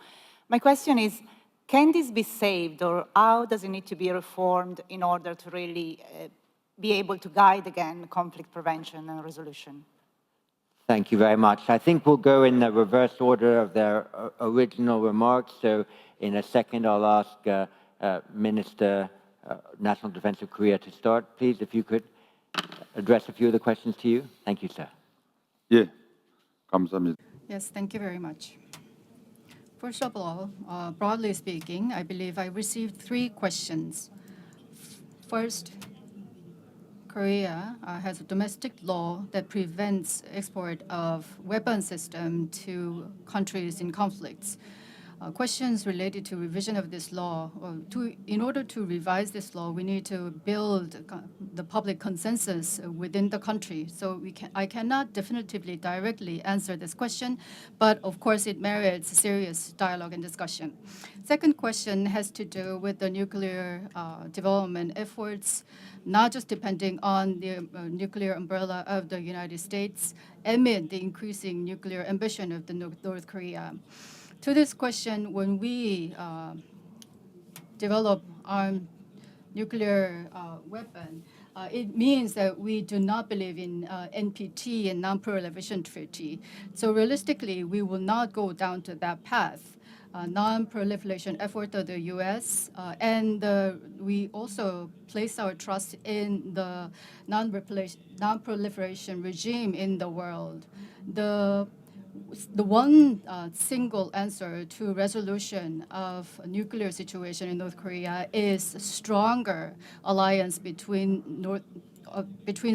My question is, can this be saved, or how does it need to be reformed in order to really be able to guide again conflict prevention and resolution? Thank you very much. I think we'll go in the reverse order of their original remarks. So in a second, I'll ask Minister National Defense of Korea to start. Please, if you could address a few of the questions to you. Thank you, sir. 예, 감사합니다. Yes, thank you very much. First of all, broadly speaking, I believe I received 3 questions. First, Korea has a domestic law that prevents export of weapon system to countries in conflicts. Questions related to revision of this law. In order to revise this law, we need to build the public consensus within the country. So I cannot definitively directly answer this question, but of course it merits serious dialogue and discussion. Second question has to do with the nuclear development efforts, not just depending on the nuclear umbrella of the United States amid the increasing nuclear ambition of the North Korea. To this question, when we develop our nuclear weapon, it means that we do not believe in NPT and non-proliferation treaty. So realistically, we will not go down to that path. Non-proliferation effort of the U.S. And we also place our trust in the non-proliferation regime in the world. The one single answer to resolution of a nuclear situation in North Korea is stronger alliance between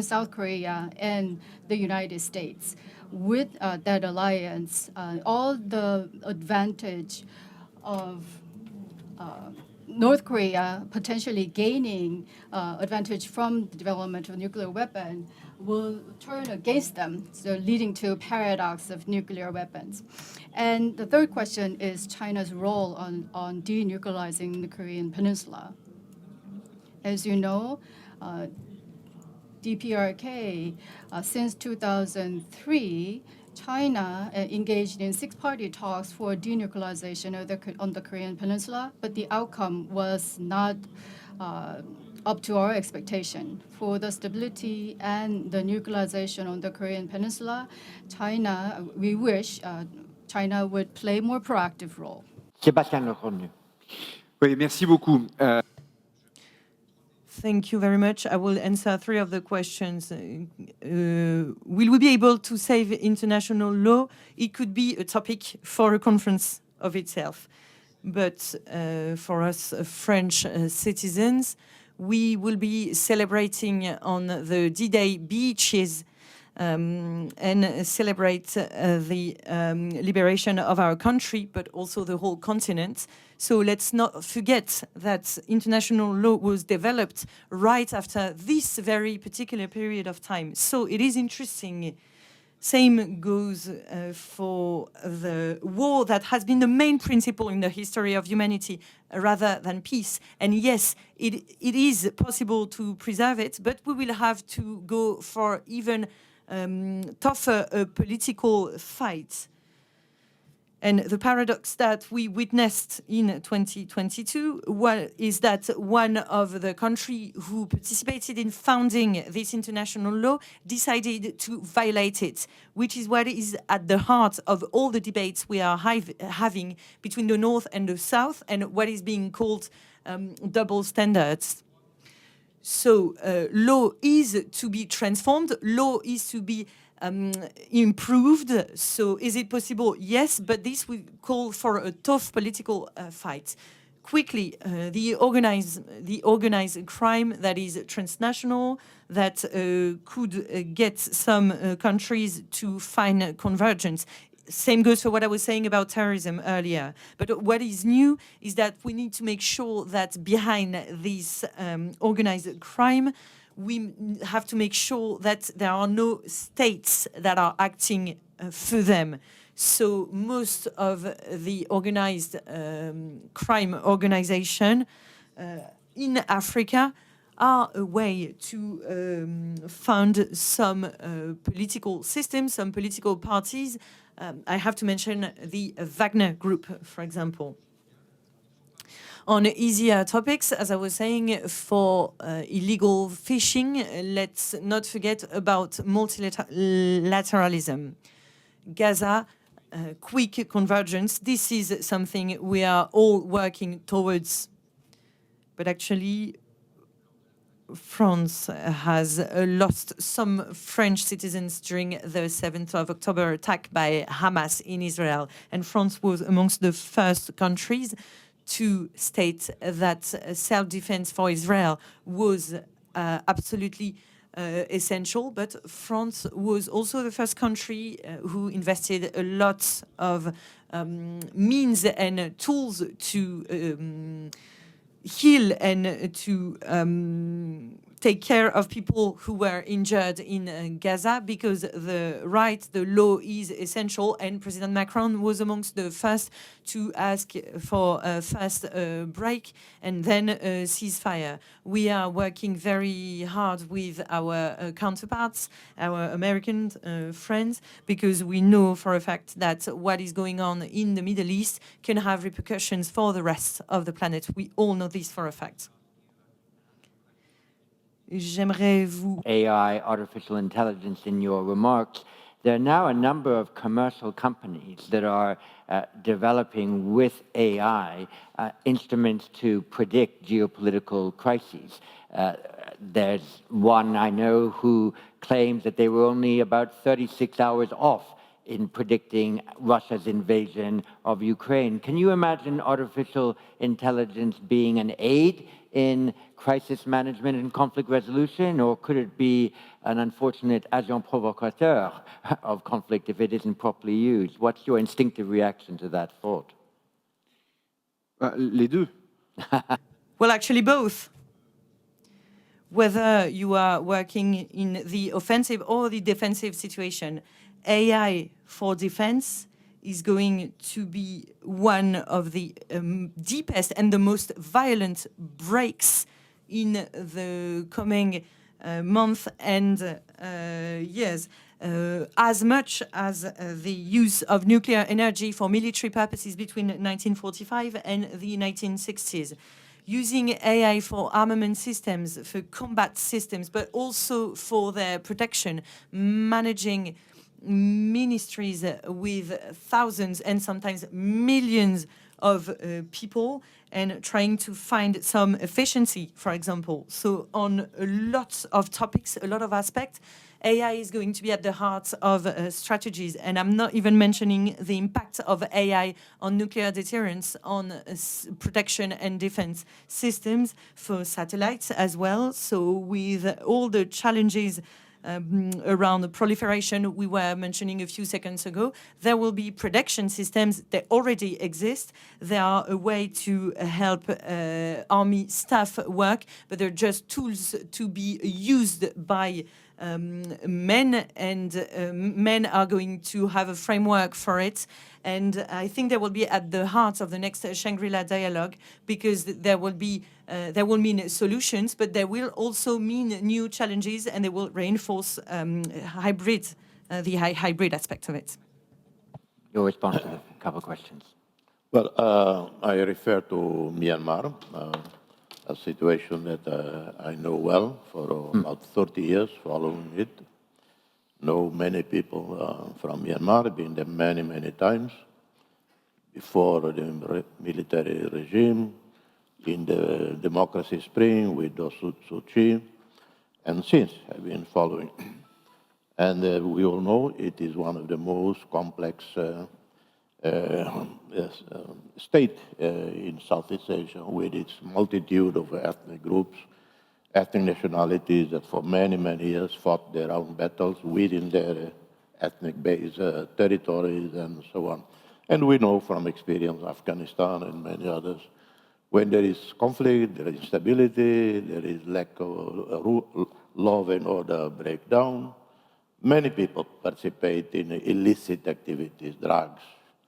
South Korea and the United States. With that alliance, all the advantage of North Korea potentially gaining advantage from the development of a nuclear weapon will turn against them, so leading to a paradox of nuclear weapons. And the third question is China's role on denuclearizing the Korean Peninsula. As you know, DPRK, since 2003, China engaged in 6-party talks for denuclearization on the Korean Peninsula, but the outcome was not up to our expectation. For the stability and the nuclearization on the Korean Peninsula, we wish China would play a more proactive role. Sébastien Lecornu. Oui, merci beaucoup. Thank you very much. I will answer 3 of the questions. Will we be able to save international law? It could be a topic for a conference of itself. But for us French citizens, we will be celebrating on the D-Day beaches and celebrate the liberation of our country, but also the whole continent. So let's not forget that international law was developed right after this very particular period of time. So it is interesting. Same goes for the war that has been the main principle in the history of humanity rather than peace. And yes, it is possible to preserve it, but we will have to go for even tougher political fight. And the paradox that we witnessed in 2022 is that one of the countries who participated in founding this international law decided to violate it, which is what is at the heart of all the debates we are having between the North and the South, and what is being called double standards. So law is to be transformed, law is to be improved. So is it possible? Yes, but this will call for a tough political fight. Quickly, the organized crime that is transnational, that could get some countries to find convergence. Same goes for what I was saying about terrorism earlier. But what is new is that we need to make sure that behind this organized crime, we have to make sure that there are no states that are acting for them. So most of the organized crime organization in Africa are a way to fund some political systems, some political parties. I have to mention the Wagner Group, for example. On easier topics, as I was saying, for illegal fishing, let's not forget about multilateralism. Gaza, quick convergence, this is something we are all working towards. But actually, France has lost some French citizens during the 7th of October attack by Hamas in Israel. And France was amongst the first countries to state that self-defense for Israel was absolutely essential. But France was also the first country who invested a lot of means and tools to heal and to take care of people who were injured in Gaza, because the law is essential, and President Macron was amongst the first to ask for a fast break and then a ceasefire. We are working very hard with our counterparts, our American friends, because we know for a fact that what is going on in the Middle East can have repercussions for the rest of the planet. We all know this for a fact. AI, artificial intelligence, in your remarks. There are now a number of commercial companies that are developing with AI instruments to predict geopolitical crises. There's one I know who claims that they were only about 36 hours off in predicting Russia's invasion of Ukraine. Can you imagine artificial intelligence being an aid in crisis management and conflict resolution, or could it be an unfortunate agent provocateur of conflict if it isn't properly used? What's your instinctive reaction to that thought? Les deux. Well, actually both. Whether you are working in the offensive or the defensive situation, AI for defense is going to be one of the deepest and the most violent breaks in the coming month and years. As much as the use of nuclear energy for military purposes between 1945 and the 1960s. Using AI for armament systems, for combat systems, but also for their protection, managing ministries with thousands and sometimes millions of people and trying to find some efficiency, for example. So on a lot of topics, a lot of aspects, AI is going to be at the heart of strategies. And I'm not even mentioning the impact of AI on nuclear deterrence, on protection and defense systems, for satellites as well. So with all the challenges around the proliferation we were mentioning a few seconds ago, there will be protection systems that already exist. They are a way to help army staff work, but they're just tools to be used by men, and men are going to have a framework for it. And I think they will be at the heart of the next Shangri-La dialogue, because there will mean solutions, but they will also mean new challenges, and they will reinforce hybrid, the hybrid aspect of it. Your response to the couple questions. Well, I refer to Myanmar, a situation that I know well for about 30 years following it. Know many people from Myanmar, been there many, many times, before the military regime, in the democracy spring with Suu Kyi, and since I've been following. And we all know it is one of the most complex state in Southeast Asia, with its multitude of ethnic groups, ethnic nationalities that for many, many years fought their own battles within their ethnic-based territories and so on. And we know from experience, Afghanistan and many others, when there is conflict, there is instability, there is lack of law and order breakdown, many people participate in illicit activities, drugs.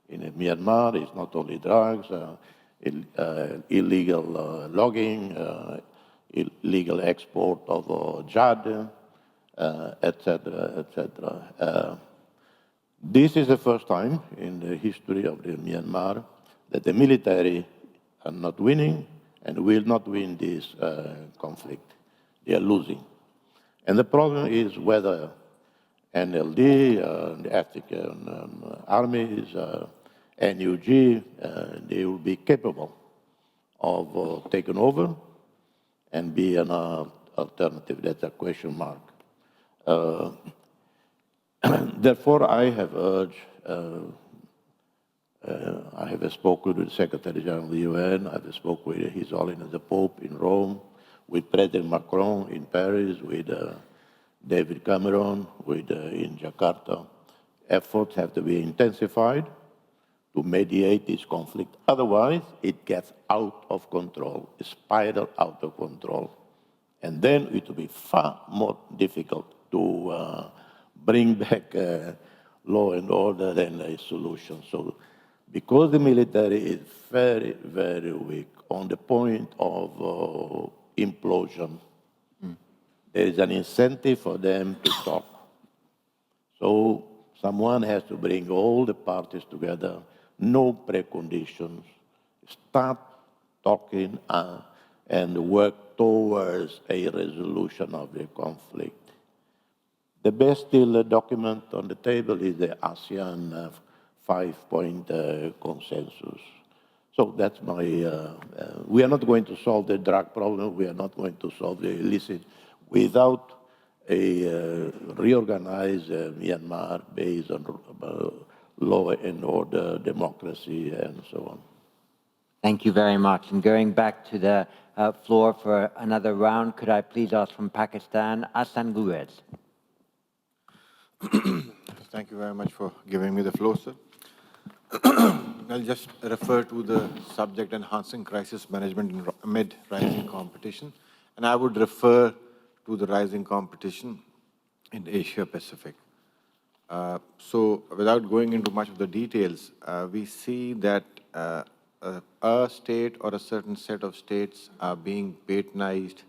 In Myanmar, it's not only drugs, illegal logging, illegal export of jade, etc., etc. This is the first time in the history of the Myanmar that the military are not winning and will not win this conflict. They are losing. And the problem is whether NLD, the African armies, NUG, they will be capable of taking over and be an alternative. That's a question mark. Therefore, I have urged, I have spoken with the Secretary General of the UN, I have spoken with His Holiness the Pope in Rome, with President Macron in Paris, with David Cameron, in Jakarta. Efforts have to be intensified to mediate this conflict. Otherwise, it gets out of control, it spirals out of control. And then it will be far more difficult to bring back law and order than a solution. So, because the military is very, very weak on the point of implosion, there is an incentive for them to talk. So someone has to bring all the parties together, no preconditions, start talking and work towards a resolution of the conflict. The best still document on the table is the ASEAN 5-point consensus. So that's my, we are not going to solve the drug problem, we are not going to solve the illicit without a reorganized Myanmar based on law and order, democracy, and so on. Thank you very much. And going back to the floor for another round, could I please ask from Pakistan, Asan Guez? Thank you very much for giving me the floor, sir. I'll just refer to the subject enhancing crisis management amid rising competition. And I would refer to the rising competition in Asia Pacific. So without going into much of the details, we see that a state or a certain set of states are being patronized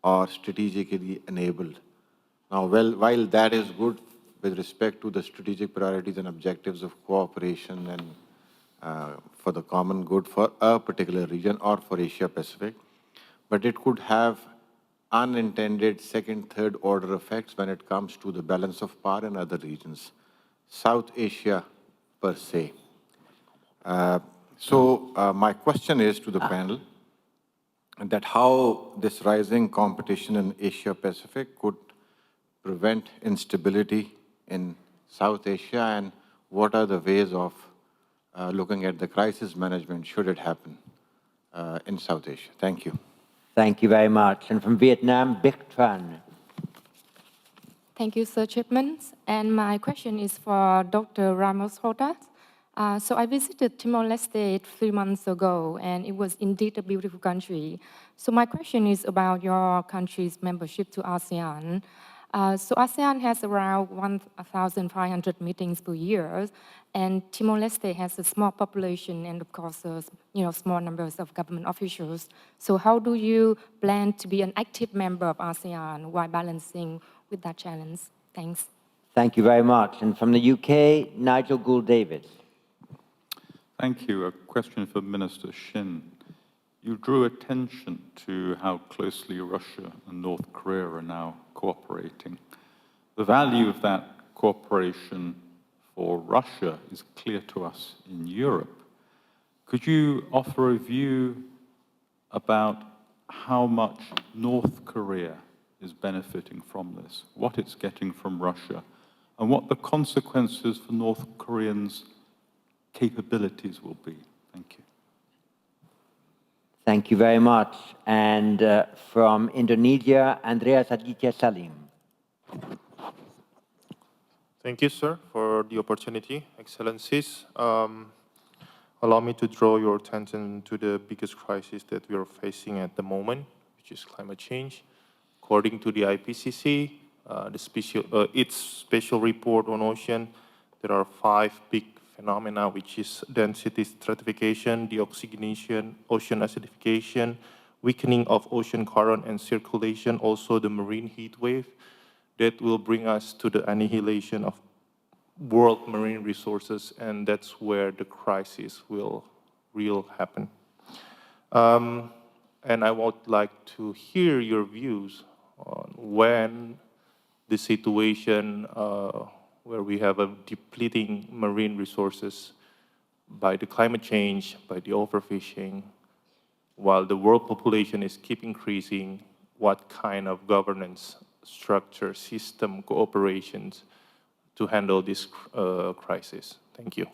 or strategically enabled. Now, while that is good with respect to the strategic priorities and objectives of cooperation and for the common good for a particular region or for Asia Pacific, but it could have unintended second, third order effects when it comes to the balance of power in other regions. South Asia per se. So my question is to the panel, that how this rising competition in Asia Pacific could prevent instability in South Asia, and what are the ways of looking at the crisis management should it happen in South Asia? Thank you. Thank you very much. And from Vietnam, Bích Tran. Thank you, Sir Chipman. And my question is for Dr. Ramos-Horta. So I visited Timor-Leste 3 months ago, and it was indeed a beautiful country. So my question is about your country's membership to ASEAN. So ASEAN has around 1,500 meetings per year, and Timor-Leste has a small population and, of course, small numbers of government officials. So how do you plan to be an active member of ASEAN while balancing with that challenge? Thanks. Thank you very much. And from the UK, Nigel Gould-Davies. Thank you. A question for Minister Shin. You drew attention to how closely Russia and North Korea are now cooperating. The value of that cooperation for Russia is clear to us in Europe. Could you offer a view about how much North Korea is benefiting from this, what it's getting from Russia, and what the consequences for North Koreans' capabilities will be? Thank you. Thank you very much. And from Indonesia, Andreas Aditya Salim. Thank you, sir, for the opportunity. Excellencies, allow me to draw your attention to the biggest crisis that we are facing at the moment, which is climate change. According to the IPCC, its special report on ocean, there are 5 big phenomena, which is density stratification, deoxygenation, ocean acidification, weakening of ocean current and circulation, also the marine heat wave, that will bring us to the annihilation of world marine resources, and that's where the crisis will happen. And I would like to hear your views on when the situation where we have a depleting marine resources by the climate change, by the overfishing, while the world population is keep increasing, what kind of governance structure, system, cooperations to handle this crisis? Thank you.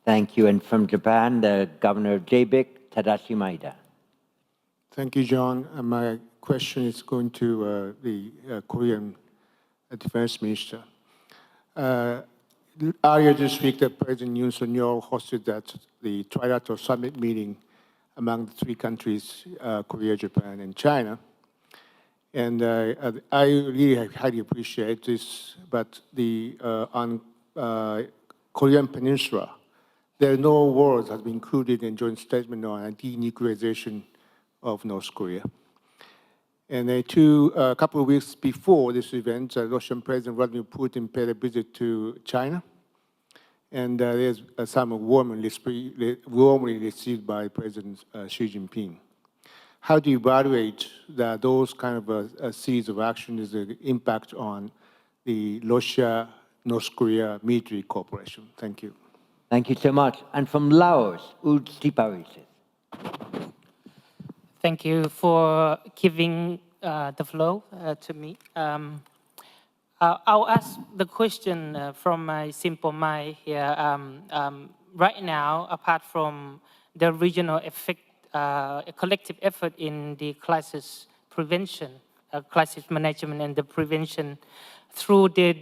Thank you. And from Japan, the Governor of JBIC, Tadashi Maeda. Thank you, John. My question is going to the Korean Defense Minister. Earlier this week, the President Yoon Suk-yeol hosted the Trilateral Summit meeting among the 3 countries, Korea, Japan, and China. And I really highly appreciate this, but on Korean Peninsula, there are no words that have been included in joint statement on denuclearization of North Korea. And a couple of weeks before this event, Russian President Vladimir Putin paid a visit to China, and there's some warmly received by President Xi Jinping. How do you evaluate those kind of a series of actions, the impact on the Russia-North Korea military cooperation? Thank you. Thank you so much. And from Laos, Ud Siparisis. Thank you for giving the floor to me. I'll ask the question from my simple mind here. Right now, apart from the regional effect, a collective effort in the crisis prevention, crisis management and the prevention through the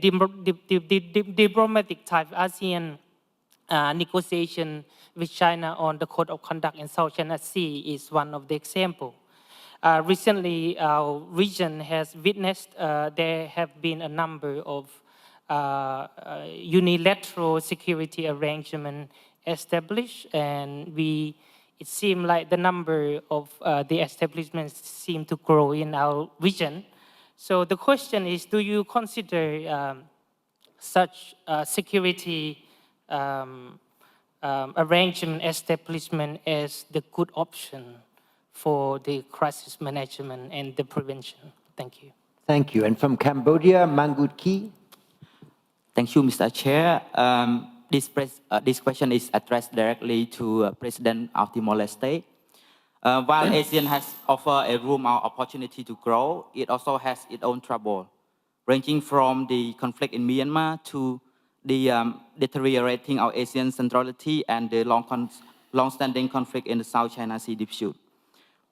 diplomatic type ASEAN negotiation with China on the Code of Conduct in South China Sea is one of the examples. Recently, our region has witnessed there have been a number of unilateral security arrangements established, and it seems like the number of the establishments seem to grow in our region. So the question is, do you consider such security arrangement establishment as the good option for the crisis management and the prevention? Thank you. Thank you. And from Cambodia, Mangut Ki. Thank you, Mr. Chair. this question is addressed directly to President of Timor-Leste. While ASEAN has offered a room or opportunity to grow, it also has its own trouble, ranging from the conflict in Myanmar to the deteriorating of ASEAN centrality and the long-standing conflict in the South China Sea dispute.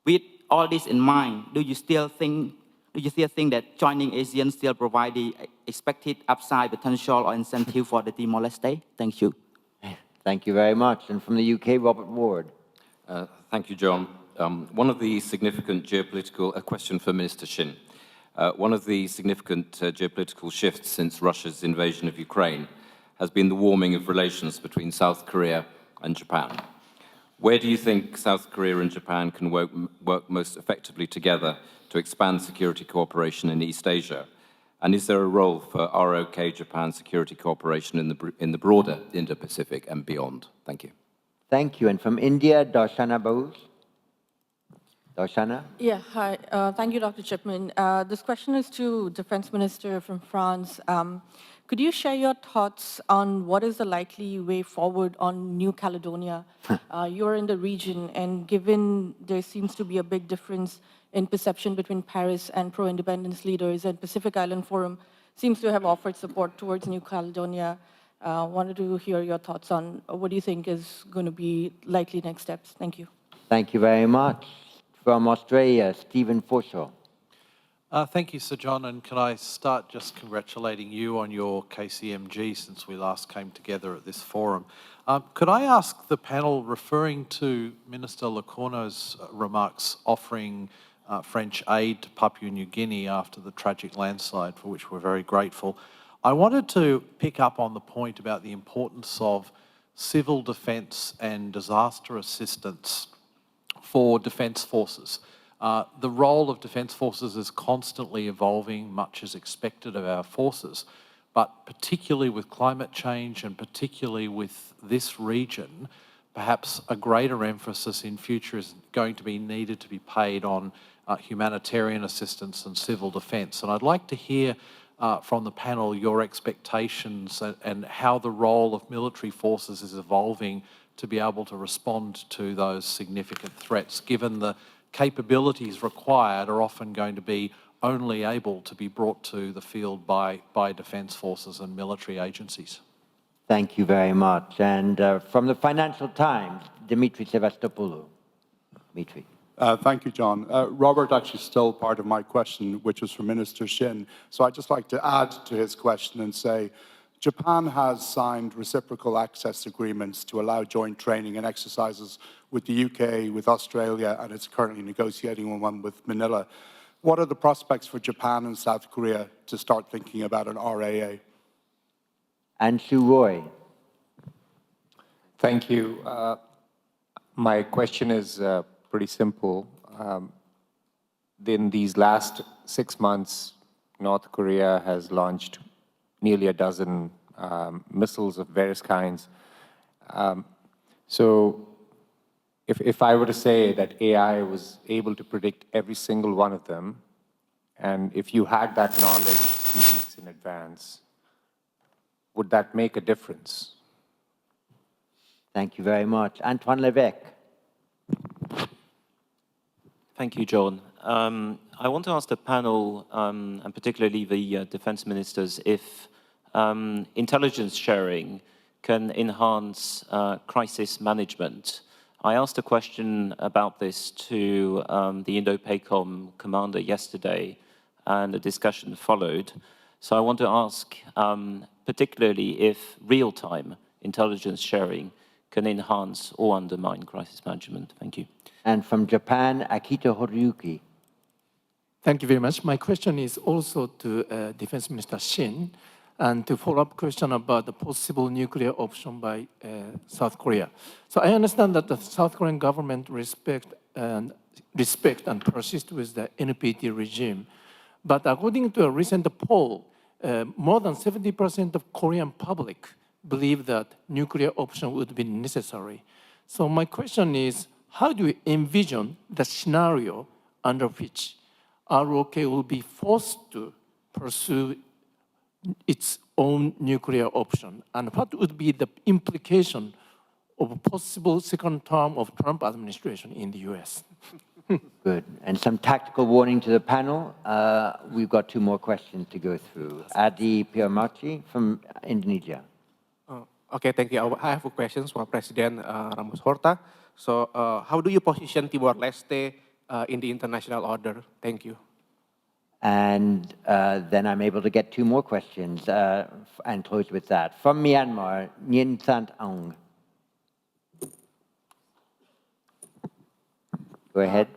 With all this in mind, do you still think that joining ASEAN still provide the expected upside potential or incentive for the Timor-Leste? Thank you. Thank you very much. And from the UK, Robert Ward. Thank you, John. One of the significant geopolitical, a question for Minister Shin. One of the significant geopolitical shifts since Russia's invasion of Ukraine has been the warming of relations between South Korea and Japan. Where do you think South Korea and Japan can work most effectively together to expand security cooperation in East Asia? And is there a role for ROK-Japan security cooperation in the broader Indo-Pacific and beyond? Thank you. Thank you. And from India, Darshana Bose. Darshana? Yeah, hi. Thank you, Dr. Chipman. This question is to Defense Minister from France. Could you share your thoughts on what is the likely way forward on New Caledonia? You're in the region, and given there seems to be a big difference in perception between Paris and pro-independence leaders, and Pacific Island Forum seems to have offered support towards New Caledonia. Wanted to hear your thoughts on what do you think is going to be likely next steps. Thank you. Thank you very much. From Australia, Stephen Forshaw. Thank you, Sir John, and can I start just congratulating you on your KCMG since we last came together at this forum. Could I ask the panel, referring to Minister Lecornu's remarks offering French aid to Papua New Guinea after the tragic landslide, for which we're very grateful, I wanted to pick up on the point about the importance of civil defence and disaster assistance for defence forces. The role of defence forces is constantly evolving, much as expected of our forces, but particularly with climate change and particularly with this region, perhaps a greater emphasis in future is going to be needed to be paid on humanitarian assistance and civil defence. And I'd like to hear from the panel your expectations and how the role of military forces is evolving to be able to respond to those significant threats, given the capabilities required are often going to be only able to be brought to the field by defence forces and military agencies. Thank you very much. And from the Financial Times, Dimitri Sevastopoulou. Dimitri. Thank you, John. Robert actually stole part of my question, which was for Minister Shin. So I'd just like to add to his question and say, Japan has signed reciprocal access agreements to allow joint training and exercises with the UK, with Australia, and it's currently negotiating one with Manila. What are the prospects for Japan and South Korea to start thinking about an RAA? Anshu Roy. Thank you. My question is pretty simple. In these last 6 months, North Korea has launched nearly a dozen missiles of various kinds. So if I were to say that AI was able to predict every single one of them, and if you had that knowledge 2 weeks in advance, would that make a difference? Thank you very much. Antoine Levesque. Thank you, John. I want to ask the panel, and particularly the defense ministers, if intelligence sharing can enhance crisis management. I asked a question about this to the Indo-PACOM commander yesterday, and a discussion followed. So I want to ask, particularly if real-time intelligence sharing can enhance or undermine crisis management. Thank you. And from Japan, Akito Horiyuki. Thank you very much. My question is also to Defense Minister Shin, and to follow-up question about the possible nuclear option by South Korea. So I understand that the South Korean government respect and persist with the NPT regime. But according to a recent poll, more than 70% of Korean public believe that nuclear option would be necessary. So my question is, how do you envision the scenario under which ROK will be forced to pursue its own nuclear option? And what would be the implication of a possible second term of Trump administration in the US? Good. And some tactical warning to the panel. We've got two more questions to go through. Adi Pirmachi from Indonesia. Okay, thank you. I have a question for President Ramos-Horta. So how do you position Timor-Leste in the international order? Thank you. And then I'm able to get two more questions and close with that. From Myanmar, Nguyen Sant Aung. Go ahead.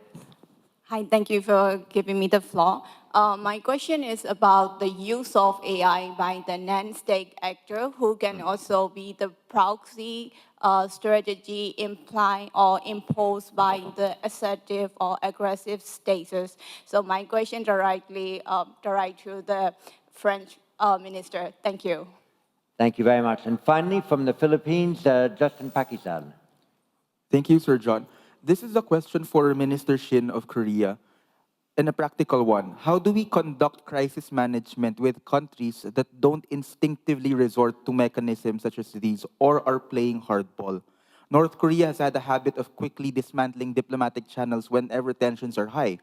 Hi, thank you for giving me the floor. My question is about the use of AI by the non-state actor who can also be the proxy strategy implied or imposed by the assertive or aggressive states. So my question directly to the French minister. Thank you. Thank you very much. And finally, from the Philippines, Justin Pakistan. Thank you, Sir John. This is a question for Minister Shin of Korea, and a practical one. How do we conduct crisis management with countries that don't instinctively resort to mechanisms such as these or are playing hardball? North Korea has had a habit of quickly dismantling diplomatic channels whenever tensions are high.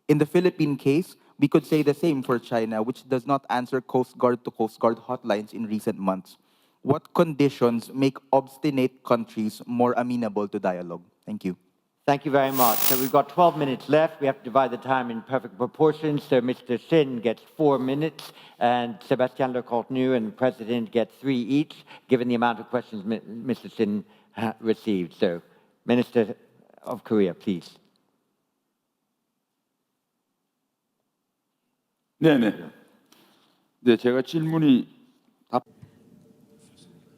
In the Philippine case, we could say the same for China, which does not answer Coast Guard to Coast Guard hotlines in recent months. What conditions make obstinate countries more amenable to dialogue? Thank you. Thank you very much. So we've got 12 minutes left. We have to divide the time in perfect proportions. So Mr. Shin gets 4 minutes, and Sébastien Lecornu and the President get 3 each, given the amount of questions Mr. Shin received. So, Minister of Korea, please. 네, 제가 질문이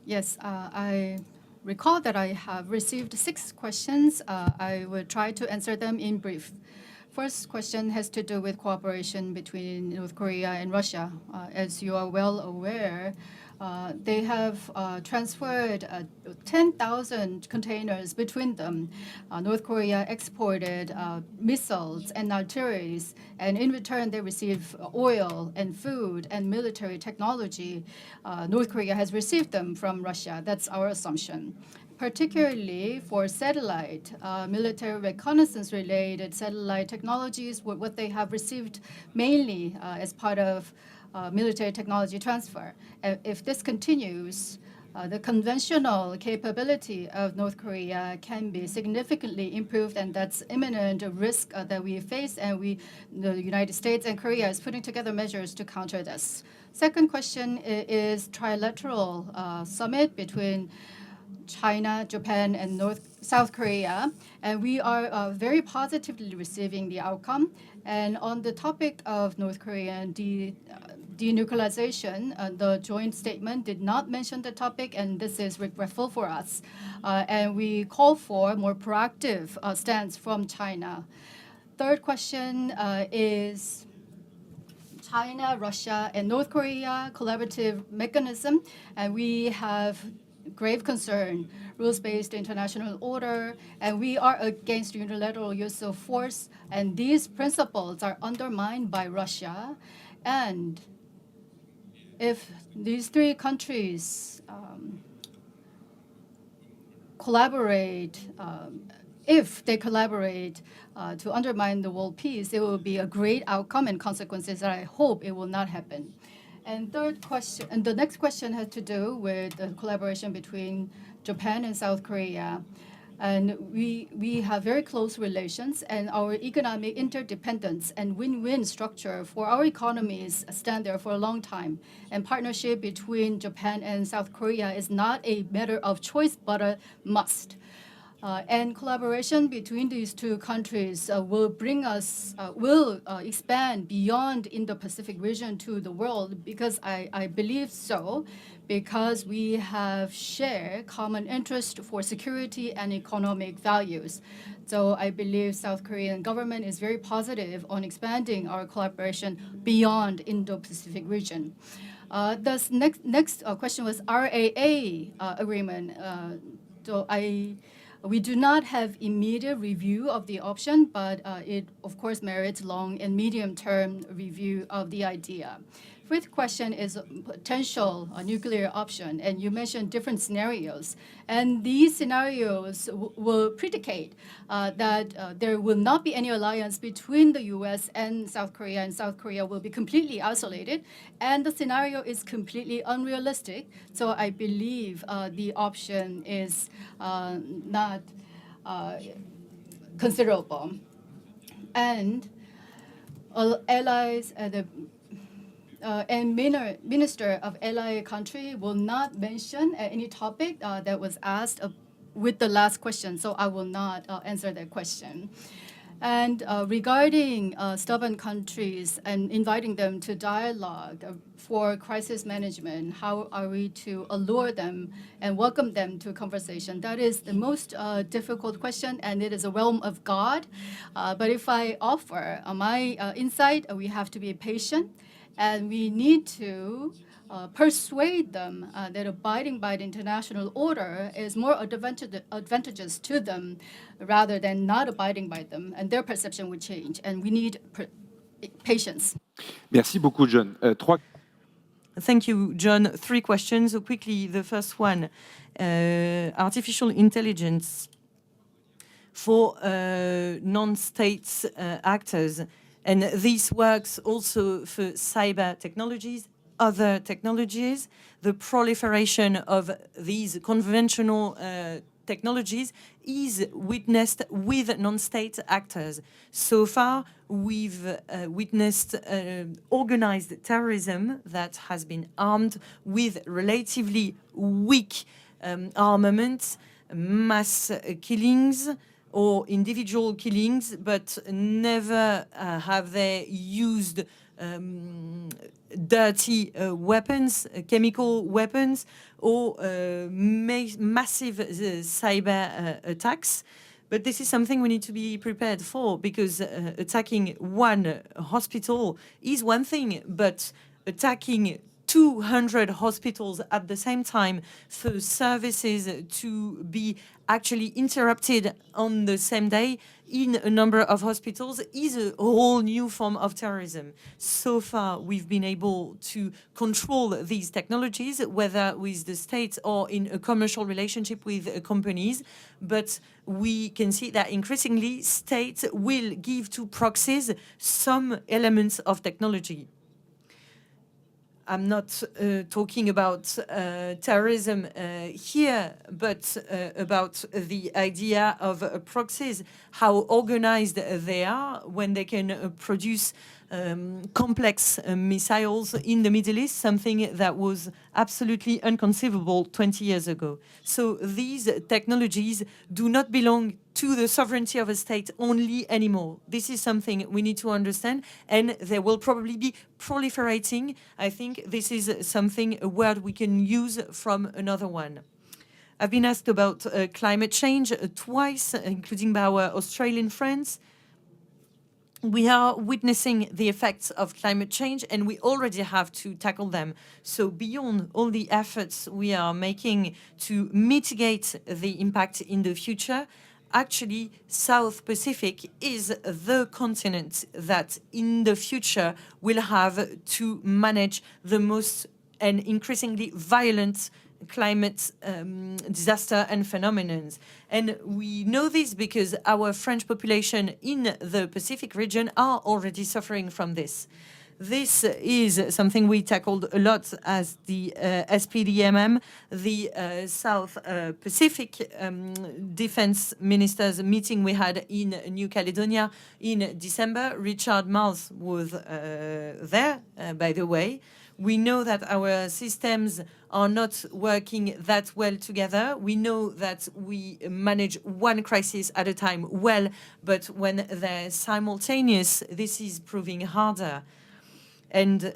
Yes, I recall that I have received 6 questions. I will try to answer them in brief. First question has to do with cooperation between North Korea and Russia. As you are well aware, they have transferred 10,000 containers between them. North Korea exported missiles and artilleries, and in return they receive oil and food and military technology. North Korea has received them from Russia. That's our assumption. Particularly for satellite, military reconnaissance-related satellite technologies, what they have received mainly as part of military technology transfer. If this continues, the conventional capability of North Korea can be significantly improved, and that's imminent risk that we face, and the United States and Korea is putting together measures to counter this. Second question is trilateral summit between China, Japan, and South Korea, and we are very positively receiving the outcome. And on the topic of North Korean denuclearization, the joint statement did not mention the topic, and this is regretful for us. And we call for more proactive stance from China. Third question is China, Russia, and North Korea collaborative mechanism, and we have grave concern, rules-based international order, and we are against unilateral use of force, and these principles are undermined by Russia. And if these 3 countries collaborate, if they collaborate to undermine the world peace, it will be a great outcome and consequences that I hope it will not happen. And third question, and the next question has to do with the collaboration between Japan and South Korea. And we have very close relations, and our economic interdependence and win-win structure for our economies stand there for a long time. And partnership between Japan and South Korea is not a matter of choice, but a must. And collaboration between these 2 countries will expand beyond Indo-Pacific region to the world, because I believe so, because we have shared common interest for security and economic values. So I believe South Korean government is very positive on expanding our collaboration beyond Indo-Pacific region. The next question was RAA agreement. So we do not have immediate review of the option, but it, of course, merits long and medium-term review of the idea. fifth question is a potential nuclear option, and you mentioned different scenarios. And these scenarios will predicate that there will not be any alliance between the US and South Korea will be completely isolated, and the scenario is completely unrealistic. So I believe the option is not considerable. And allies and minister of ally country will not mention any topic that was asked with the last question, so I will not answer that question. And regarding stubborn countries and inviting them to dialogue for crisis management, how are we to allure them and welcome them to conversation? That is the most difficult question, and it is a realm of God. But if I offer my insight, we have to be patient, and we need to persuade them that abiding by the international order is more advantageous to them rather than not abiding by them, and their perception would change. And we need patience. Merci beaucoup, John. Thank you, John. 3 questions. So quickly, the first one, artificial intelligence for non-state actors. And this works also for cyber technologies, other technologies. The proliferation of these conventional technologies is witnessed with non-state actors. So far, we've witnessed organized terrorism that has been armed with relatively weak armaments, mass killings, or individual killings, but never have they used dirty weapons, chemical weapons, or massive cyber attacks. But this is something we need to be prepared for, because attacking one hospital is one thing, but attacking 200 hospitals at the same time for services to be actually interrupted on the same day in a number of hospitals is a whole new form of terrorism. So far, we've been able to control these technologies, whether with the state or in a commercial relationship with companies. But we can see that increasingly states will give to proxies some elements of technology. I'm not talking about terrorism here, but about the idea of proxies, how organized they are when they can produce complex missiles in the Middle East, something that was absolutely inconceivable 20 years ago. So these technologies do not belong to the sovereignty of a state only anymore. This is something we need to understand, and they will probably be proliferating. I think this is something, a word we can use from another one. I've been asked about climate change twice, including by our Australian friends. We are witnessing the effects of climate change, and we already have to tackle them. So beyond all the efforts we are making to mitigate the impact in the future, actually, South Pacific is the continent that in the future will have to manage the most and increasingly violent climate disaster and phenomenon. And we know this because our French population in the Pacific region are already suffering from this. This is something we tackled a lot as the SPDMM, the South Pacific Defense Ministers meeting we had in New Caledonia in December. Richard Marles was there, by the way. We know that our systems are not working that well together. We know that we manage one crisis at a time well, but when they're simultaneous, this is proving harder. And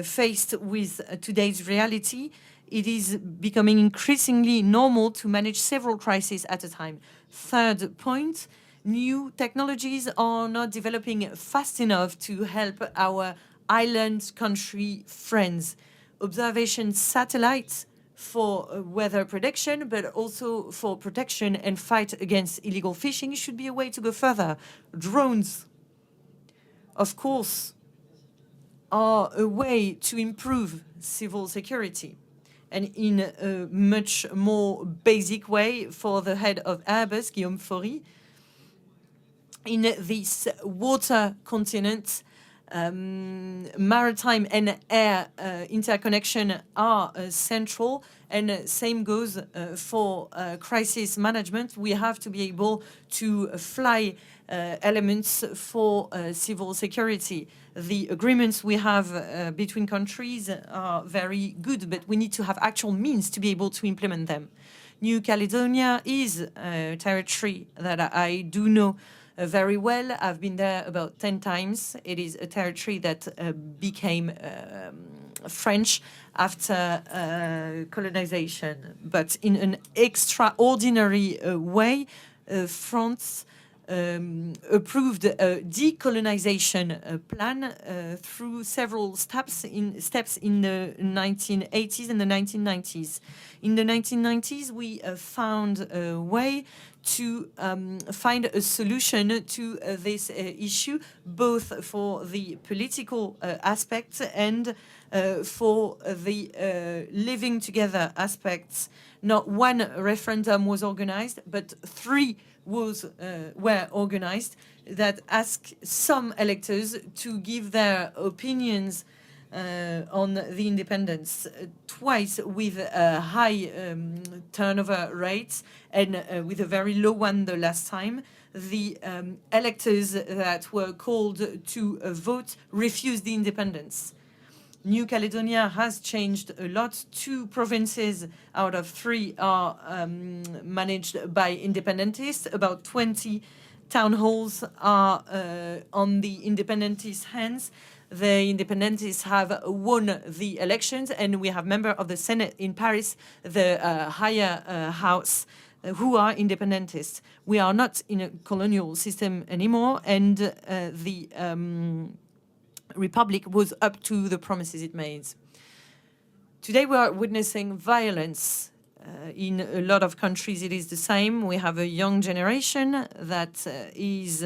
faced with today's reality, it is becoming increasingly normal to manage several crises at a time. Third point, new technologies are not developing fast enough to help our island country friends. Observation satellites for weather prediction, but also for protection and fight against illegal fishing should be a way to go further. Drones, of course, are a way to improve civil security. And in a much more basic way, for the head of Airbus, Guillaume Faury, in this water continent, maritime and air interconnection are central, and same goes for crisis management. We have to be able to fly elements for civil security. The agreements we have between countries are very good, but we need to have actual means to be able to implement them. New Caledonia is a territory that I do know very well. I've been there about 10 times. It is a territory that became French after colonization. But in an extraordinary way, France approved a decolonization plan through several steps in the 1980s and the 1990s. In the 1990s, we found a way to find a solution to this issue, both for the political aspects and for the living together aspects. Not one referendum was organized, but three were organized that asked some electors to give their opinions on the independence, twice with high turnover rates and with a very low one the last time. The electors that were called to vote refused the independence. New Caledonia has changed a lot. 2 provinces out of 3 are managed by independentists. About 20 town halls are on the independentist hands. The independentists have won the elections, and we have members of the Senate in Paris, the higher house, who are independentists. We are not in a colonial system anymore, and the Republic was up to the promises it made. Today we are witnessing violence. In a lot of countries it is the same. We have a young generation that is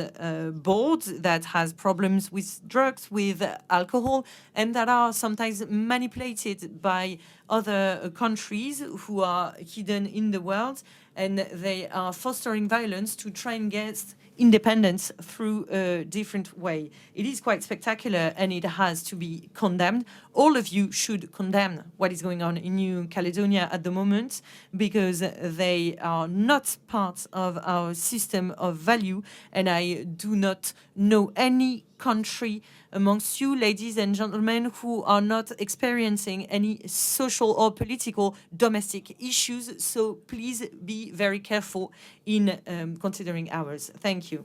bored, that has problems with drugs, with alcohol, and that are sometimes manipulated by other countries who are hidden in the world, and they are fostering violence to try and get independence through a different way. It is quite spectacular, and it has to be condemned. All of you should condemn what is going on in New Caledonia at the moment, because they are not part of our system of value, and I do not know any country amongst you, ladies and gentlemen, who are not experiencing any social or political domestic issues. So please be very careful in considering ours. Thank you.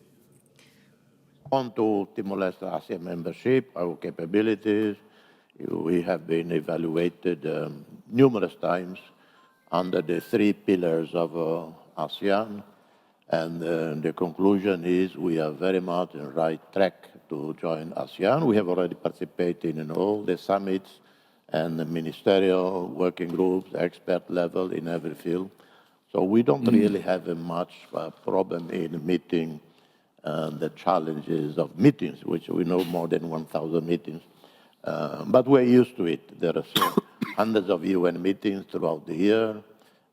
On to Timor-Leste ASEAN membership, our capabilities, we have been evaluated numerous times under the 3 pillars of ASEAN, and the conclusion is we are very much on the right track to join ASEAN. We have already participated in all the summits and the ministerial working groups, expert level in every field. So we don't really have a much problem in meeting the challenges of meetings, which we know more than 1,000 meetings. But we're used to it. There are hundreds of UN meetings throughout the year,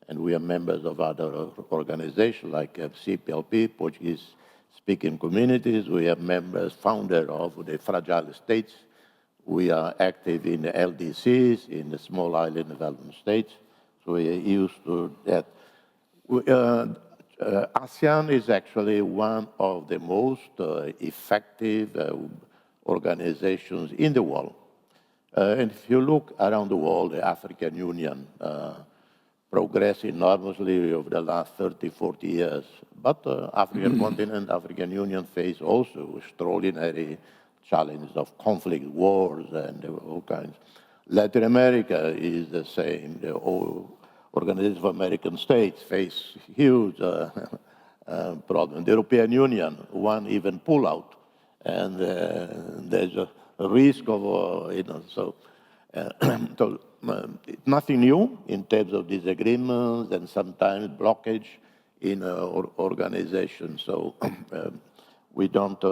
and we are members of other organizations like CPLP, Portuguese-speaking communities. We are members, founder of the Fragile States. We are active in the LDCs, in the Small Island Development States. So we are used to that. ASEAN is actually one of the most effective organizations in the world. And if you look around the world, the African Union progressed enormously over the last 30, 40 years. But African continent, African Union face also extraordinary challenges of conflict, wars, and all kinds. Latin America is the same. The Organization of American States face huge problems. The European Union, one even pull out, and there's a risk of, so nothing new in terms of disagreements and sometimes blockage in organizations. So we don't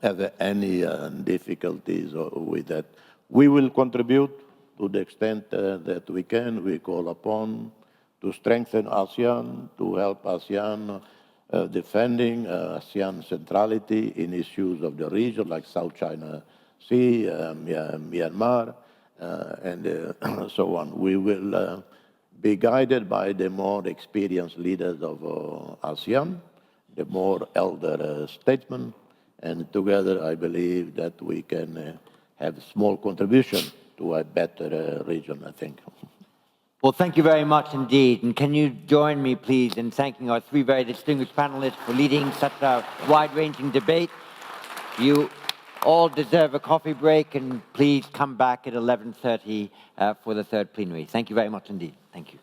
have any difficulties with that. We will contribute to the extent that we can. We call upon to strengthen ASEAN, to help ASEAN defending ASEAN centrality in issues of the region like South China Sea, Myanmar, and so on. We will be guided by the more experienced leaders of ASEAN, the more elder statesmen, and together I believe that we can have a small contribution to a better region, I think. Well, thank you very much indeed. And can you join me, please, in thanking our three very distinguished panelists for leading such a wide-ranging debate. You all deserve a coffee break, and please come back at 11:30 for the third plenary. Thank you very much indeed. Thank you.